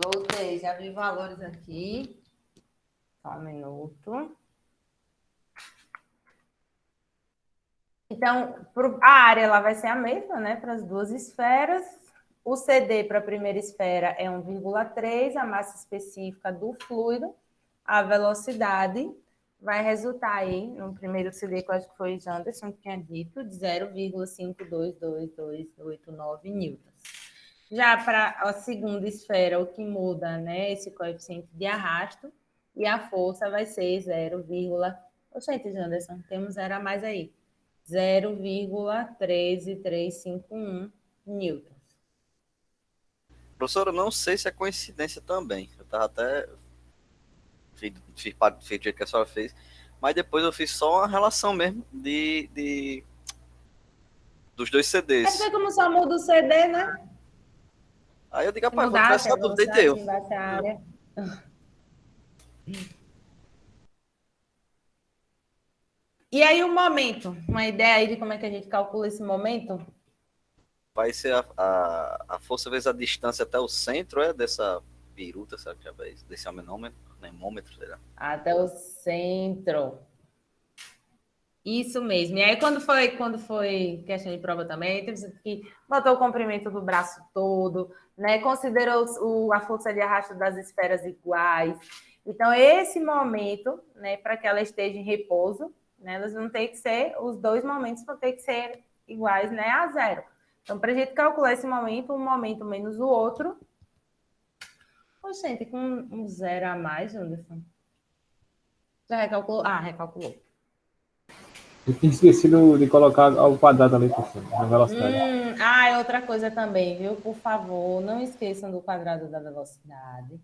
Voltei, já vi valores aqui. Só um minuto. Então, a área ela vai ser a mesma, né, para as duas esferas. O CD para a primeira esfera é 1,3, a massa específica do fluido, a velocidade vai resultar aí, no primeiro CD, que eu acho que foi Janderson que tinha dito, de 0,522289 newtons. Já para a segunda esfera, o que muda, né, esse coeficiente de arrasto, e a força vai ser 0, Oxente, Janderson, temos zero a mais aí. 0,13351 newtons. Professor, eu não sei se é coincidência também. Eu tava até feito do jeito que a senhora fez, mas depois eu fiz só uma relação mesmo de dos dois É CDs. porque como só muda o CD, né? Aí eu digo, Se rapaz, vou tirar mudasse a essa dúvida e velocidade, deu. se mudasse a área. E aí o momento? Uma ideia aí de como é que a gente calcula esse momento? Vai ser a força vezes a distância até o centro, dessa biruta, sabe? Desse anemômetro, sei lá. Até o centro. Isso mesmo. E aí, quando foi questão de prova também, teve que botou o comprimento do braço todo, né? Considerou a força de arrasto das esferas iguais. Então, esse momento, né, para que ela esteja em repouso, né, elas vão ter que ser, os dois momentos vão ter que ser iguais, né, a zero. Então, para a gente calcular esse momento, um momento menos o outro. Gente, com um zero a mais, Anderson. Já recalculou? Ah, recalculou. Eu tinha esquecido de colocar ao quadrado ali por cima, na velocidade. É outra coisa também, viu? Por favor, não esqueçam do quadrado da velocidade.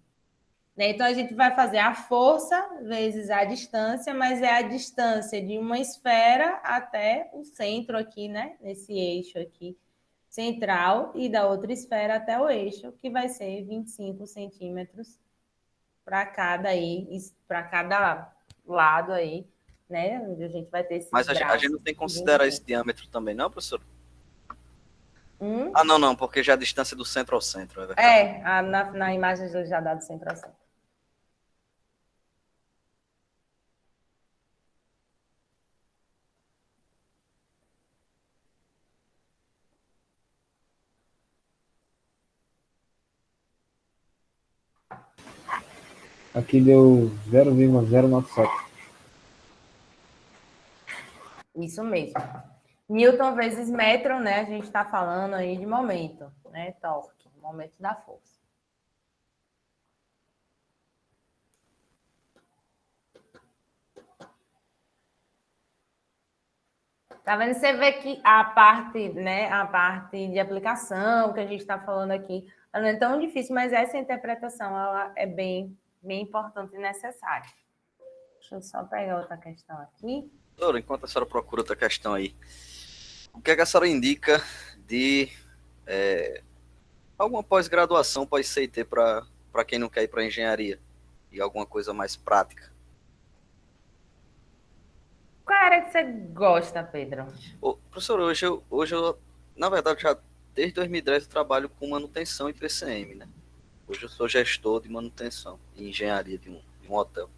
Né? Então, a gente vai fazer a força vezes a distância, mas é a distância de uma esfera até o centro aqui, né? Nesse eixo aqui central, e da outra esfera até o eixo, que vai ser 25 centímetros para cada lado aí, né? Onde a gente vai ter esses Mas a braços. gente não tem que considerar 25. esse diâmetro também, não, professor? Hum? Ah, não, porque já é a distância do centro ao centro, é verdade. Na imagem ele já dá do centro ao centro. Aqui deu 0,097. Isso mesmo. Newton vezes metro, né? A gente está falando aí de momento, né? Torque, momento da força. Tá vendo? Você vê que a parte, né? A parte de aplicação que a gente está falando aqui, ela não é tão difícil, mas essa interpretação ela é bem importante e necessária. Deixa eu só pegar outra questão aqui. Doutora, enquanto a senhora procura outra questão aí, o que é que a senhora indica de alguma pós-graduação, pós-CIT para quem não quer ir para engenharia? E alguma coisa mais prática? Qual área que você gosta, Pedro? Professor, hoje eu, na verdade, já desde 2010 eu trabalho com manutenção e PCM, né? Hoje eu sou gestor de manutenção e engenharia de um hotel.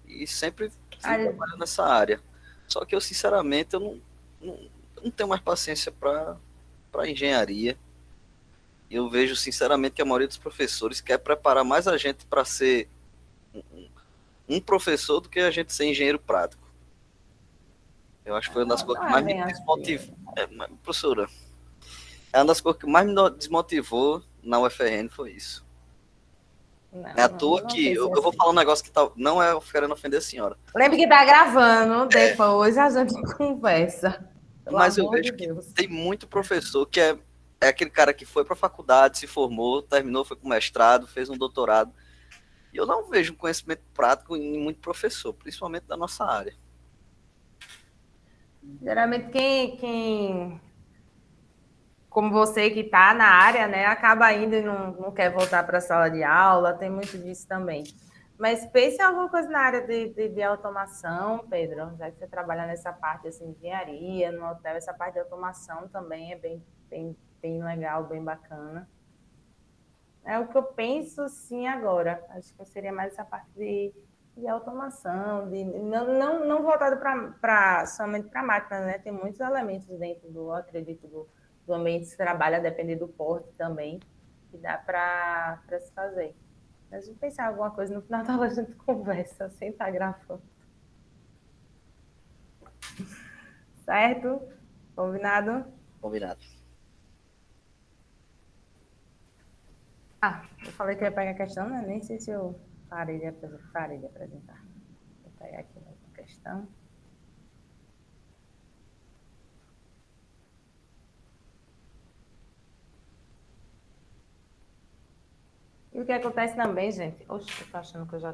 E sempre trabalho nessa área. Só que eu, sinceramente, eu não tenho mais paciência para engenharia. Eu vejo, sinceramente, que a maioria dos professores quer preparar mais a gente para ser um professor do que a gente ser engenheiro prático. Eu acho que foi uma das coisas que mais me desmotivou. Professora, é uma das coisas que mais me desmotivou na UFRN foi isso. Não, é à toa que eu vou falar um negócio que não é querendo ofender a senhora. Lembre que tá gravando, depois a gente conversa. Mas eu vejo que tem muito professor que é aquele cara que foi para a faculdade, se formou, terminou, foi com mestrado, fez um doutorado. E eu não vejo conhecimento prático em muito professor, principalmente da nossa área. Geralmente quem como você que está na área, né, acaba indo e não quer voltar para a sala de aula, tem muito disso também. Mas pense em alguma coisa na área de automação, Pedro, já que você trabalha nessa parte assim, de engenharia, no hotel, essa parte de automação também é bem legal, bem bacana. É o que eu penso, sim, agora. Acho que seria mais essa parte de automação, não voltado somente para máquina, né? Tem muitos elementos dentro acredito, do ambiente que se trabalha, depende do porte também, que dá para se fazer. Mas vou pensar em alguma coisa, no final da aula a gente conversa, sem estar gravando. Certo? Combinado? Combinado. Eu falei que ia pegar a questão, né? Nem sei se eu parei de apresentar. Vou pegar aqui a questão. E o que acontece também, gente? Oxe, eu tô achando que eu já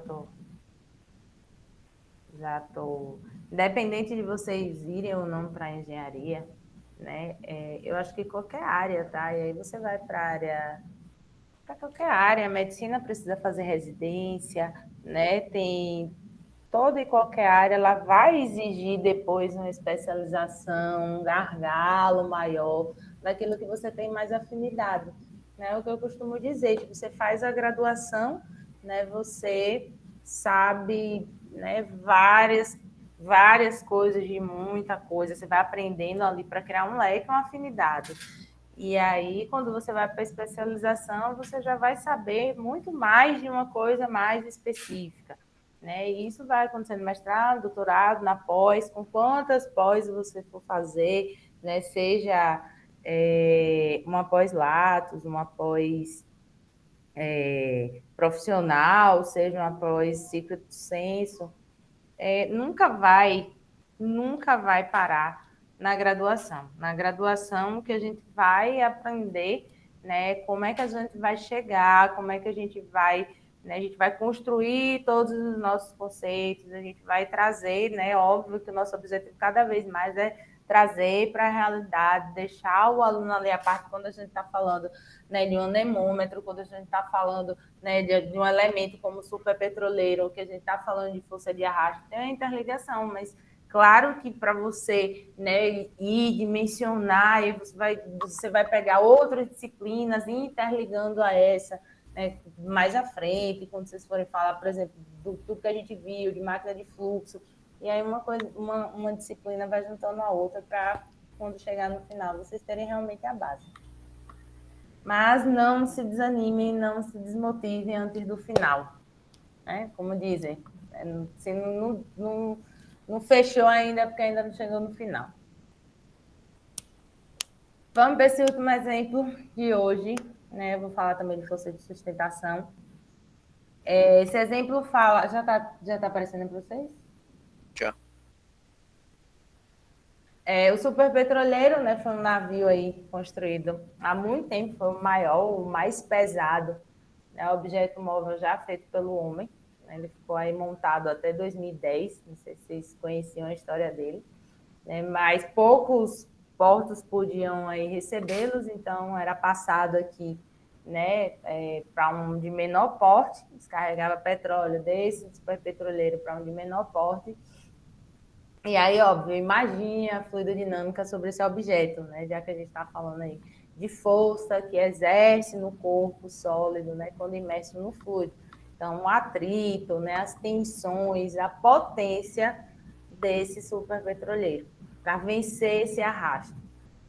tô. Independente de vocês irem ou não para a engenharia, né? Eu acho que qualquer área, tá? E aí você vai para qualquer área, a medicina precisa fazer residência, né? Tem toda e qualquer área, ela vai exigir depois uma especialização, um gargalo maior, daquilo que você tem mais afinidade, né? É o que eu costumo dizer, tipo, você faz a graduação, né? Você sabe, né? Várias coisas de muita coisa, você vai aprendendo ali para criar um leque, uma afinidade. E aí, quando você vai para a especialização, você já vai saber muito mais de uma coisa mais específica, né? E isso vai acontecendo no mestrado, doutorado, na pós, com quantas pós você for fazer, né? Seja uma pós-latos, uma pós profissional, seja uma pós ciclo senso, nunca vai parar na graduação. Na graduação que a gente vai aprender, né, como é que a gente vai chegar, como é que a gente vai, né, a gente vai construir todos os nossos conceitos, a gente vai trazer, né, óbvio que o nosso objetivo cada vez mais é trazer para a realidade, deixar o aluno ali a parte quando a gente está falando, né, de um anemômetro, quando a gente está falando, né, de um elemento como superpetroleiro, que a gente está falando de força de arrasto, tem uma interligação, mas claro que para você, né, ir dimensionar, você vai pegar outras disciplinas interligando a essa, né, mais à frente, quando vocês forem falar, por exemplo, do tudo que a gente viu, de máquina de fluxo, e aí uma disciplina vai juntando a outra para, quando chegar no final, vocês terem realmente a base. Mas não se desanimem, não se desmotivem antes do final, né? Como dizem, se não fechou ainda, porque ainda não chegou no final. Vamos para esse último exemplo de hoje, né? Eu vou falar também de força de sustentação. Esse exemplo fala... Já tá aparecendo para vocês? Já. O superpetroleiro, né, foi um navio aí construído há muito tempo, foi o maior, o mais pesado, né, objeto móvel já feito pelo homem. Né, ele ficou aí montado até 2010, não sei se vocês conheciam a história dele, né, mas poucos portos podiam aí recebê-los, então era passado aqui, né, para um de menor porte, descarregava petróleo desse superpetroleiro para um de menor porte. E aí, óbvio, imagine a fluidodinâmica sobre esse objeto, né? Já que a gente está falando aí de força que exerce no corpo sólido, né? Quando imerso no fluido. Então, o atrito, né? As tensões, a potência desse superpetroleiro para vencer esse arrasto.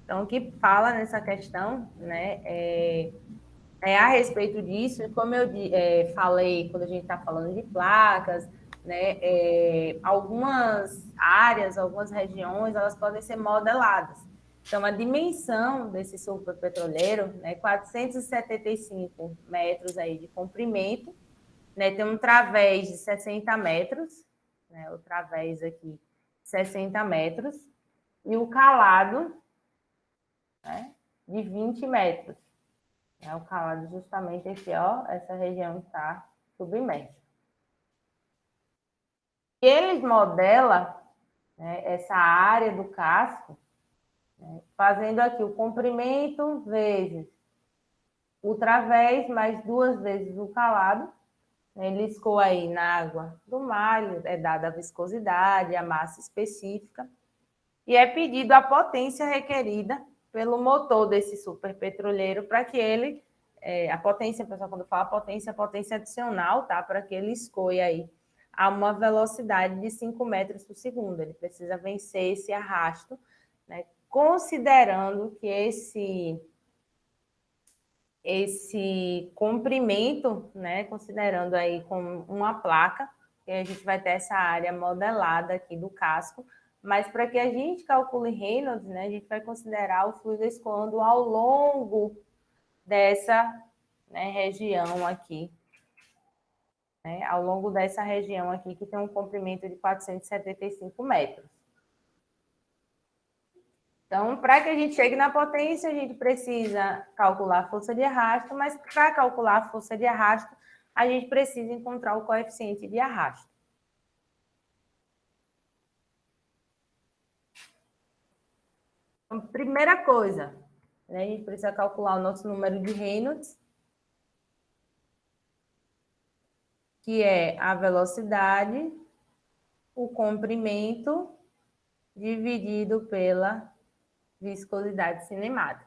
Então, o que fala nessa questão, né? A respeito disso, e como eu falei quando a gente está falando de placas, né, algumas áreas, algumas regiões, elas podem ser modeladas. Então, a dimensão desse superpetroleiro, né, 475 metros aí de comprimento, né, tem um través de 60 metros, né, o través aqui, 60 metros, e o calado, né, de 20 metros. O calado justamente aqui, ó, essa região está submersa. E eles modelam, né, essa área do casco, né, fazendo aqui o comprimento vezes o través, mais 2 vezes o calado. Ele escoa aí na água do mar, é dada a viscosidade, a massa específica, e é pedido a potência requerida pelo motor desse superpetroleiro para que ele, a potência, pessoal, quando fala potência, a potência adicional, tá? Para que ele escoe aí a uma velocidade de 5 metros por segundo. Ele precisa vencer esse arrasto, né? Considerando que esse comprimento, né? Considerando aí com uma placa, que a gente vai ter essa área modelada aqui do casco, mas para que a gente calcule Reynolds, né, a gente vai considerar o fluido escoando ao longo dessa, né, região aqui, né, ao longo dessa região aqui, que tem um comprimento de 475 metros. Então, para que a gente chegue na potência, a gente precisa calcular a força de arrasto, mas para calcular a força de arrasto, a gente precisa encontrar o coeficiente de arrasto. Então, primeira coisa, né, a gente precisa calcular o nosso número de Reynolds, que é a velocidade, o comprimento, dividido pela viscosidade cinemática.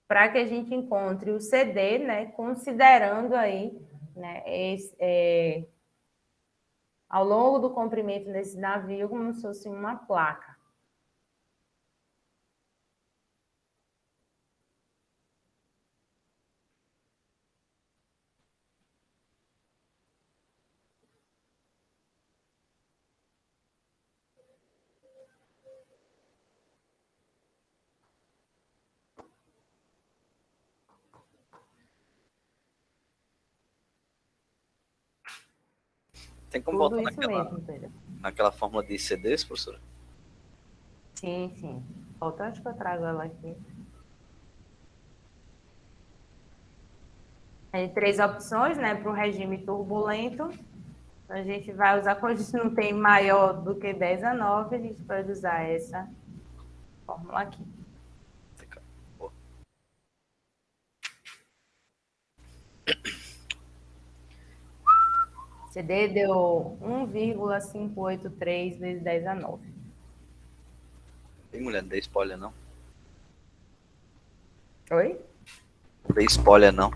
Para que a gente encontre o CD, né, considerando aí, né, ao longo do comprimento desse navio, como se fosse uma placa. Tem como Tudo voltar isso mesmo, Pedro. naquela fórmula de CDs, professora? Sim, sim. Falta, acho que eu trago ela aqui. Tem 3 opções, né, para o regime turbulento. A gente vai usar, quando a gente não tem maior do que 10 a 9, a gente pode usar essa fórmula aqui. Pô, CD deu 1,583 vezes 10 a 9. tem mulher, não dei spoiler não. Oi? Não dei spoiler não.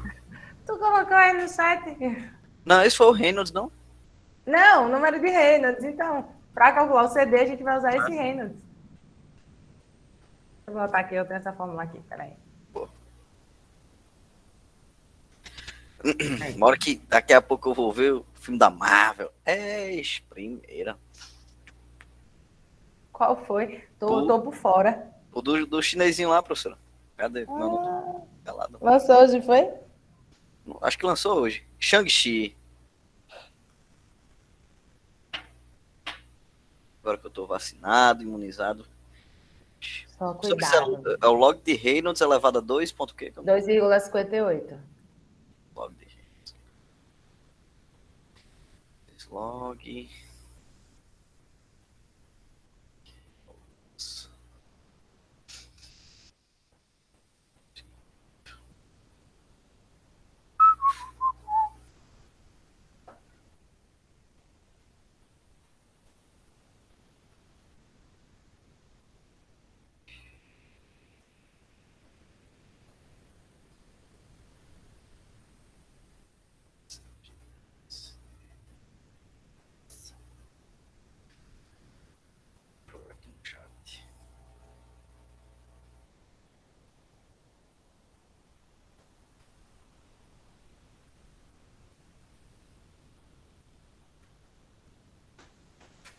Tu colocou aí no site? Não, esse foi o Reynolds, não? Não, número de Reynolds. Então, para calcular o CD, a gente vai usar esse Reynolds. Deixa eu botar aqui, eu tenho essa fórmula aqui, peraí. Uma hora que daqui a pouco eu vou ver o filme da Marvel. Primeira. Qual foi? Tô por fora. O do chinesinho lá, professora. Cadê? Calado. Lançou hoje, foi? Acho que lançou hoje. Shang-Chi. Agora que eu tô vacinado, imunizado. Só Professora, isso cuidado. é o log de Reynolds elevado a 2 ponto o quê? 2,58. Log de Reynolds. Log.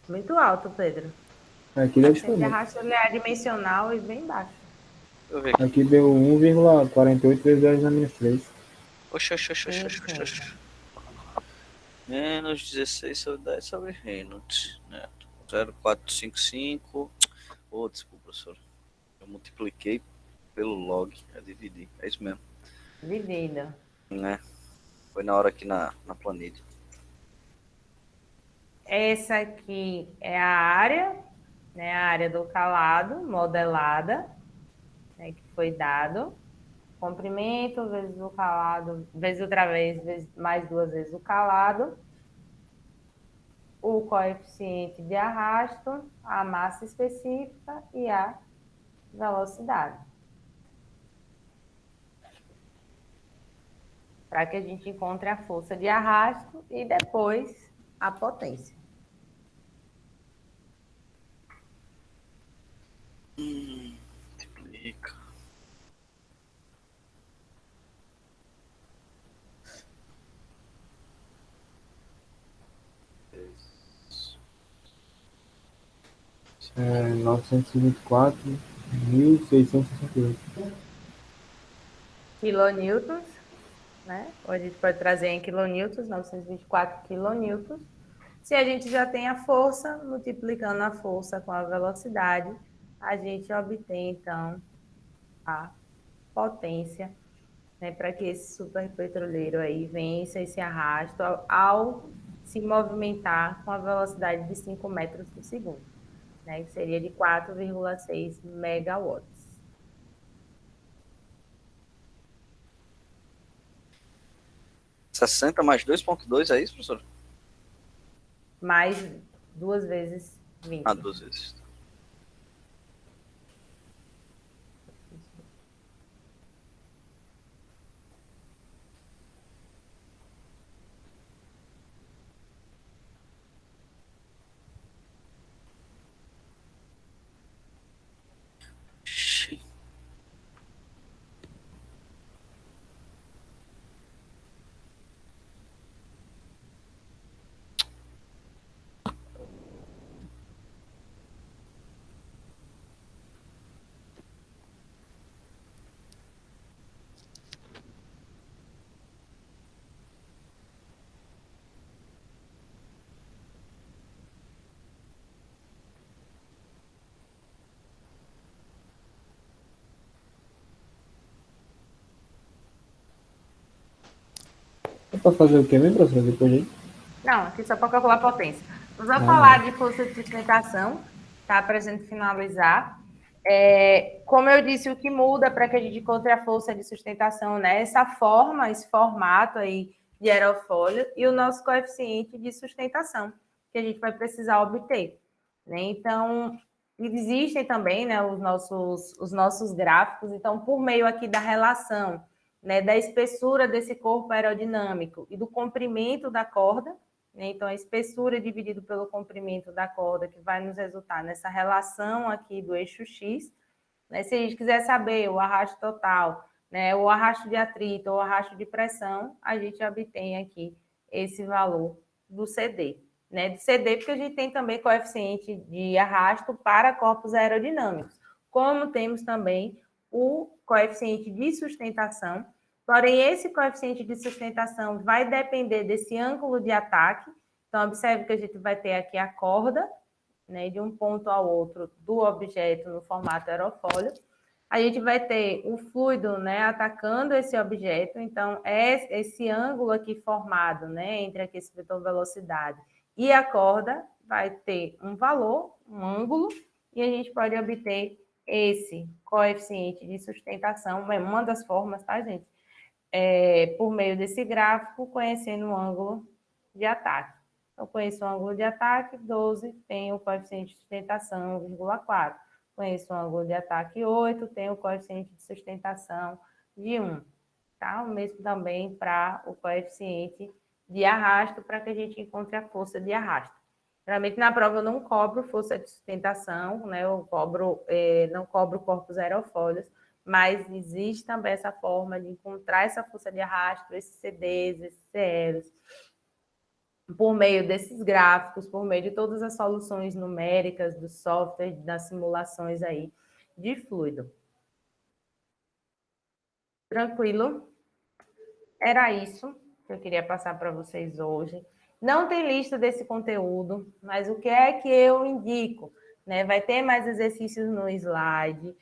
Muito alto, Pedro. Aqui deve Sempre ser. arrasta ele é dimensional e bem baixo. Deixa eu ver aqui. Aqui deu 1,48 vezes 10 a menos 3. Oxe. Menos 16 sobre 10 sobre Reynolds. Né? 0,455. Oh, desculpa, professor. Eu multipliquei pelo log. É dividir. É isso mesmo. Divida. Né? Foi na hora aqui na planilha. Essa aqui é a área, né? A área do calado, modelada, né, que foi dado. Comprimento vezes o calado, vezes outra vez, mais 2 vezes o calado. O coeficiente de arrasto, a massa específica e a velocidade. Para que a gente encontre a força de arrasto e depois a potência. Multiplica. É 924.668. Quilonewtons, né? Ou a gente pode trazer em quilonewtons, 924 quilonewtons. Se a gente já tem a força, multiplicando a força com a velocidade, a gente obtém, então, a potência, né, para que esse superpetroleiro aí vença esse arrasto ao se movimentar com a velocidade de 5 metros por segundo. né, que seria de 4,6 megawatts. $60 mais 2,2, é isso, professor? Mais 2 vezes 20. 2 vezes. É para fazer o quê mesmo, professor? Depois aí? Não, aqui só para calcular a potência. Vamos Ah, falar de força de sustentação, tá? Para a gente finalizar. Como eu disse, o que muda para que a gente encontre a força de sustentação, né? Essa forma, esse formato aí de aerofólio e o nosso coeficiente de sustentação, que a gente vai precisar obter, né? Então, existem também, né, os nossos gráficos. Então, por meio aqui da relação, né, da espessura desse corpo aerodinâmico e do comprimento da corda, né? Então, a espessura dividido pelo comprimento da corda, que vai nos resultar nessa relação aqui do eixo X, né? Se a gente quiser saber o arrasto total, né, o arrasto de atrito ou o arrasto de pressão, a gente obtém aqui esse valor do CD, né? Do CD, porque a gente tem também coeficiente de arrasto para corpos aerodinâmicos, como temos também o coeficiente de sustentação. Porém, esse coeficiente de sustentação vai depender desse ângulo de ataque. Então, observe que a gente vai ter aqui a corda, né, de um ponto ao outro do objeto no formato aerofólio. A gente vai ter o fluido, né, atacando esse objeto. Então, é esse ângulo aqui formado, né, entre aqui esse vetor velocidade e a corda vai ter um valor, um ângulo, e a gente pode obter esse coeficiente de sustentação, é uma das formas, tá, gente? Por meio desse gráfico, conhecendo o ângulo de ataque. Então, conheço o ângulo de ataque, 12, tenho o coeficiente de sustentação, 1,4. Conheço o ângulo de ataque, 8, tenho o coeficiente de sustentação de 1. Tá? O mesmo também para o coeficiente de arrasto, para que a gente encontre a força de arrasto. Geralmente, na prova, eu não cobro força de sustentação, né? Eu não cobro corpos aerofólios, mas existe também essa forma de encontrar essa força de arrasto, esses CDs, esses CLs, por meio desses gráficos, por meio de todas as soluções numéricas do software, das simulações aí de fluido. Tranquilo? Era isso que eu queria passar para vocês hoje. Não tem lista desse conteúdo, mas o que é que eu indico? Né? Vai ter mais exercícios no slide.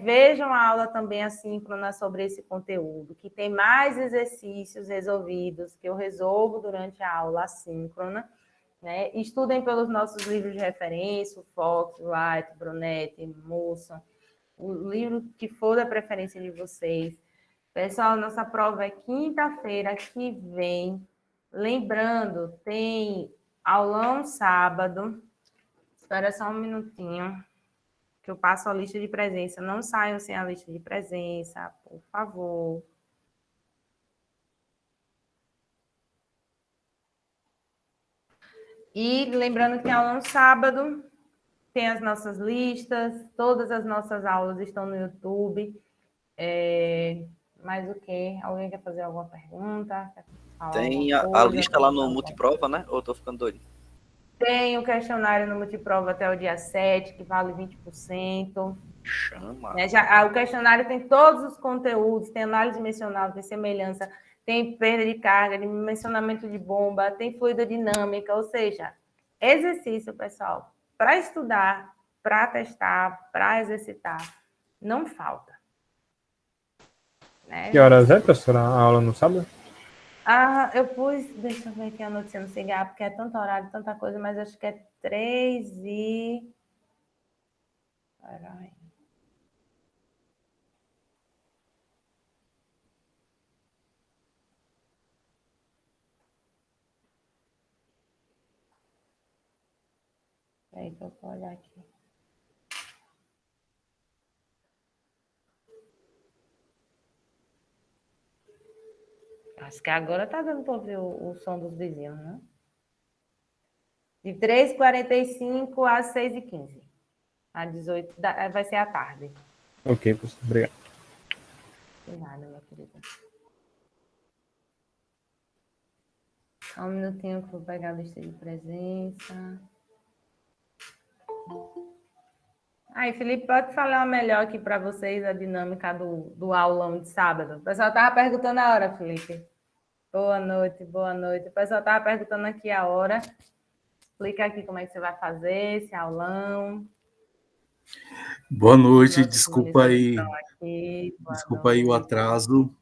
Vejam a aula também assíncrona sobre esse conteúdo, que tem mais exercícios resolvidos, que eu resolvo durante a aula assíncrona. Né? Estudem pelos nossos livros de referência, o Fox, White, Brunetti, Musson, o livro que for da preferência de vocês. Pessoal, nossa prova é quinta-feira que vem. Lembrando, tem aulão sábado. Espera só um minutinho, que eu passo a lista de presença. Não saiam sem a lista de presença, por favor. E lembrando que aulão sábado tem as nossas listas, todas as nossas aulas estão no YouTube. Mais o quê? Alguém quer fazer alguma pergunta? Quer falar Tem alguma a coisa? lista lá no Multiprova, né? Ou eu tô ficando doido? Tem o questionário no Multiprova até o dia 7, que vale 20%. Chama. Né? O questionário tem todos os conteúdos, tem análise dimensional, tem semelhança, tem perda de carga, dimensionamento de bomba, tem fluidodinâmica, ou seja, exercício, pessoal, para estudar, para testar, para exercitar, não falta. Né? Que horas é, professora, a aula no sábado? Eu pus, deixa eu ver aqui a notícia no cigarro, porque é tanto horário, tanta coisa, mas acho que é 3 e Peraí. Peraí que eu vou olhar aqui. Acho que agora tá dando para ouvir o som dos vizinhos, né? De 3h45 às 6h15. Às 18 vai ser à tarde. Ok, professor. Obrigado. De nada, meu querido. Só um minutinho que eu vou pegar a lista de presença. Aí, Felipe, pode falar melhor aqui para vocês a dinâmica do aulão de sábado. O pessoal estava perguntando a hora, Felipe. Boa noite, boa noite. O pessoal estava perguntando aqui a hora. Explica aqui como é que você vai fazer esse aulão. Boa noite, Nossos monitores estão aqui. Boa desculpa aí o noite. atraso.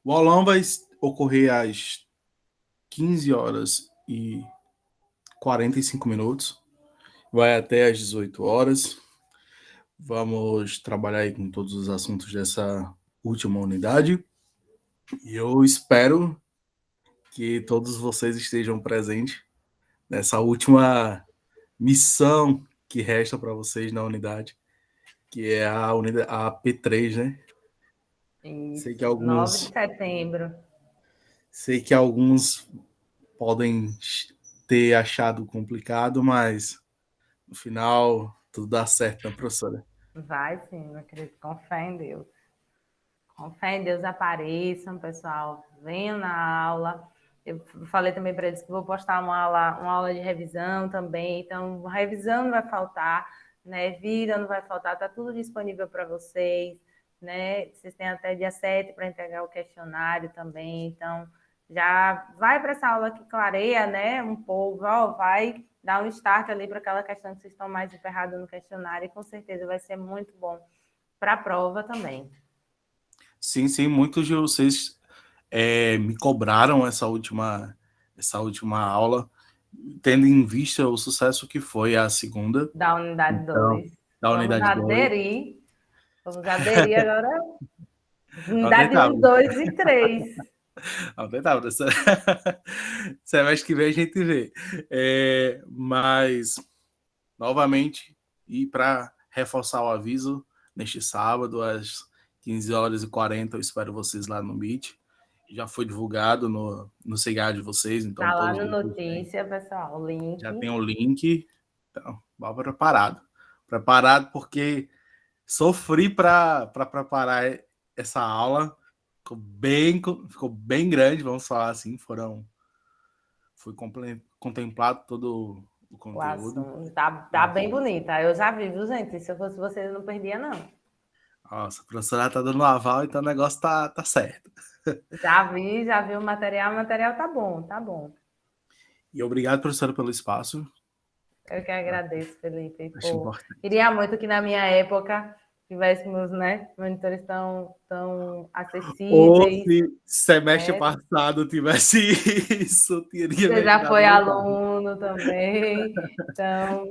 O aulão vai ocorrer às 15h45, vai até às 18h. Vamos trabalhar aí com todos os assuntos dessa última unidade. E eu espero que todos vocês estejam presentes nessa última missão que resta para vocês na unidade, que é a P3, né? Isso, Sei que 9 de setembro. Sei que alguns podem ter achado complicado, mas no final tudo dá certo, né, professora? Vai sim, meu querido. Com fé em Deus. Com fé em Deus, apareçam, pessoal. Venham na aula. Eu falei também para eles que vou postar uma aula de revisão também. Então, revisão não vai faltar, né? Vida não vai faltar, está tudo disponível para vocês, né? Vocês têm até dia 7 para entregar o questionário também. Então, já vai para essa aula que clareia, né? Um pouco, ó, vai dar um start ali para aquela questão que vocês estão mais emperrados no questionário, e com certeza vai ser muito bom para a prova também. Sim, muitos de vocês me cobraram essa última aula, tendo em vista o sucesso que foi a segunda. Da unidade 2. Da Vamos unidade 2. aderir. Vamos aderir agora. Unidade 1, 2 e 3. Não tentava. Semestre que vem a gente vê. Mas, novamente, e para reforçar o aviso, neste sábado, às 15h40, eu espero vocês lá no Meet. Já foi divulgado no CGA de vocês. Então tá lá no notícia, pessoal, o link. Já tem o link. Então, vá preparado. Preparado porque sofri para preparar essa aula. Ficou bem grande, vamos falar assim. Foi contemplado todo o conteúdo. Tá bem bonita. Eu já vi, viu, gente? Se eu fosse vocês, eu não perdia, não. Nossa, a professora tá dando um aval, então o negócio tá certo. Já vi o material tá bom. E obrigado, professora, pelo espaço. Eu que agradeço, Felipe. Pô, queria muito que na minha época tivéssemos, né, monitores tão acessíveis. Ou se semestre passado tivesse isso, teria. Você já foi aluno também, então,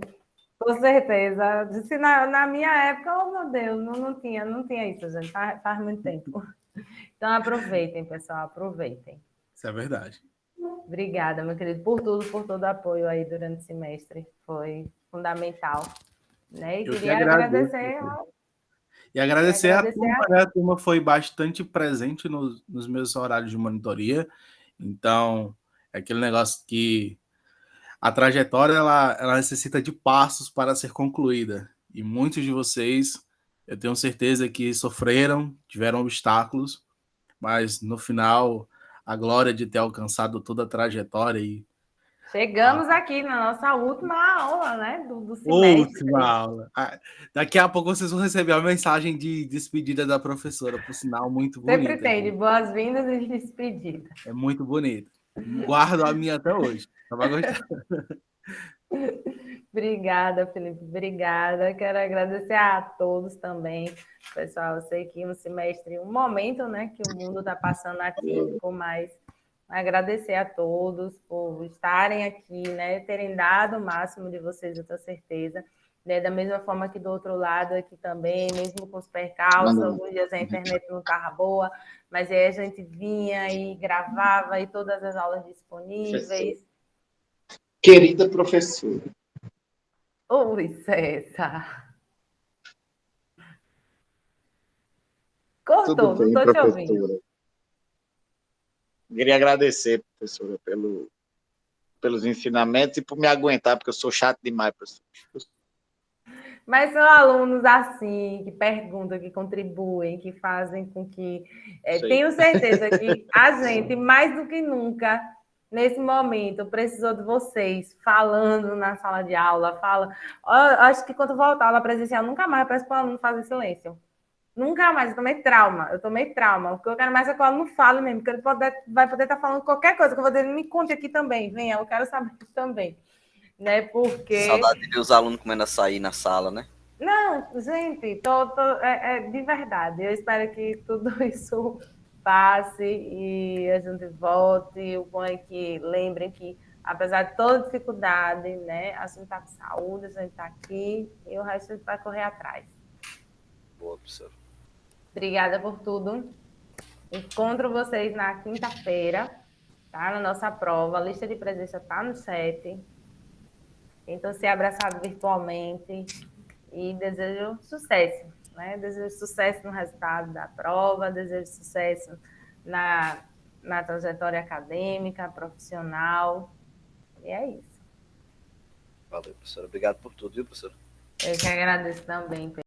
com certeza. Se na minha época, oh meu Deus, não tinha isso, gente, faz muito tempo. Então aproveitem, pessoal, aproveitem. Isso é verdade. Obrigada, meu querido, por todo o apoio aí durante o semestre. Foi fundamental. Né? E queria agradecer. E agradecer a turma, né? A turma foi bastante presente nos meus horários de monitoria. Então, é aquele negócio que a trajetória ela necessita de passos para ser concluída. E muitos de vocês, eu tenho certeza que sofreram, tiveram obstáculos, mas no final, a glória de ter alcançado toda a trajetória e chegamos aqui na nossa última aula, né, do semestre. Última aula. Daqui a pouco vocês vão receber a mensagem de despedida da professora, por sinal, muito bonita. Sempre tem, de boas-vindas e de despedida. É muito bonito. Guardo a minha até hoje. Tava gostando. Obrigada, Felipe. Obrigada. Quero agradecer a todos também. Pessoal, eu sei que um semestre, um momento, né, que o mundo está passando atípico, mas Agradecer a todos por estarem aqui, né? Terem dado o máximo de vocês, eu tenho certeza. Né? Da mesma forma que do outro lado aqui também, mesmo com os percalços, alguns dias a internet não estava boa, mas aí a gente vinha e gravava e todas as aulas disponíveis. Querida professora. Oi, César. Cortou, Tudo não bem, estou te ouvindo. professora. Queria agradecer, professora, pelos ensinamentos e por me aguentar, porque eu sou chato demais, professor. Mas são alunos assim, que perguntam, que contribuem, que fazem com que... tenho certeza que a gente, mais do que nunca, nesse momento, precisou de vocês, falando na sala de aula, acho que quando voltar a aula presencial, nunca mais eu peço para o aluno fazer silêncio. Nunca mais, eu tomei trauma, porque eu quero mais que o aluno fale mesmo, porque ele vai poder estar falando qualquer coisa, que eu vou dizer, me conte aqui também, venha, eu quero saber também. Né, porque... Saudade de ver os alunos comendo açaí na sala, né? Não, gente, de verdade. Eu espero que tudo isso passe e a gente volte. O bom é que lembrem que, apesar de toda dificuldade, né, a gente está com saúde, a gente está aqui e o resto a gente vai correr atrás. Boa, professor. Obrigada por tudo. Encontro vocês na quinta-feira, tá? Na nossa prova. A lista de presença está no chat. Então, se abraçado virtualmente e desejo sucesso, né? Desejo sucesso no resultado da prova, desejo sucesso na trajetória acadêmica, profissional, e é isso. Valeu, professor. Obrigado por tudo, viu, professor? Eu que agradeço também.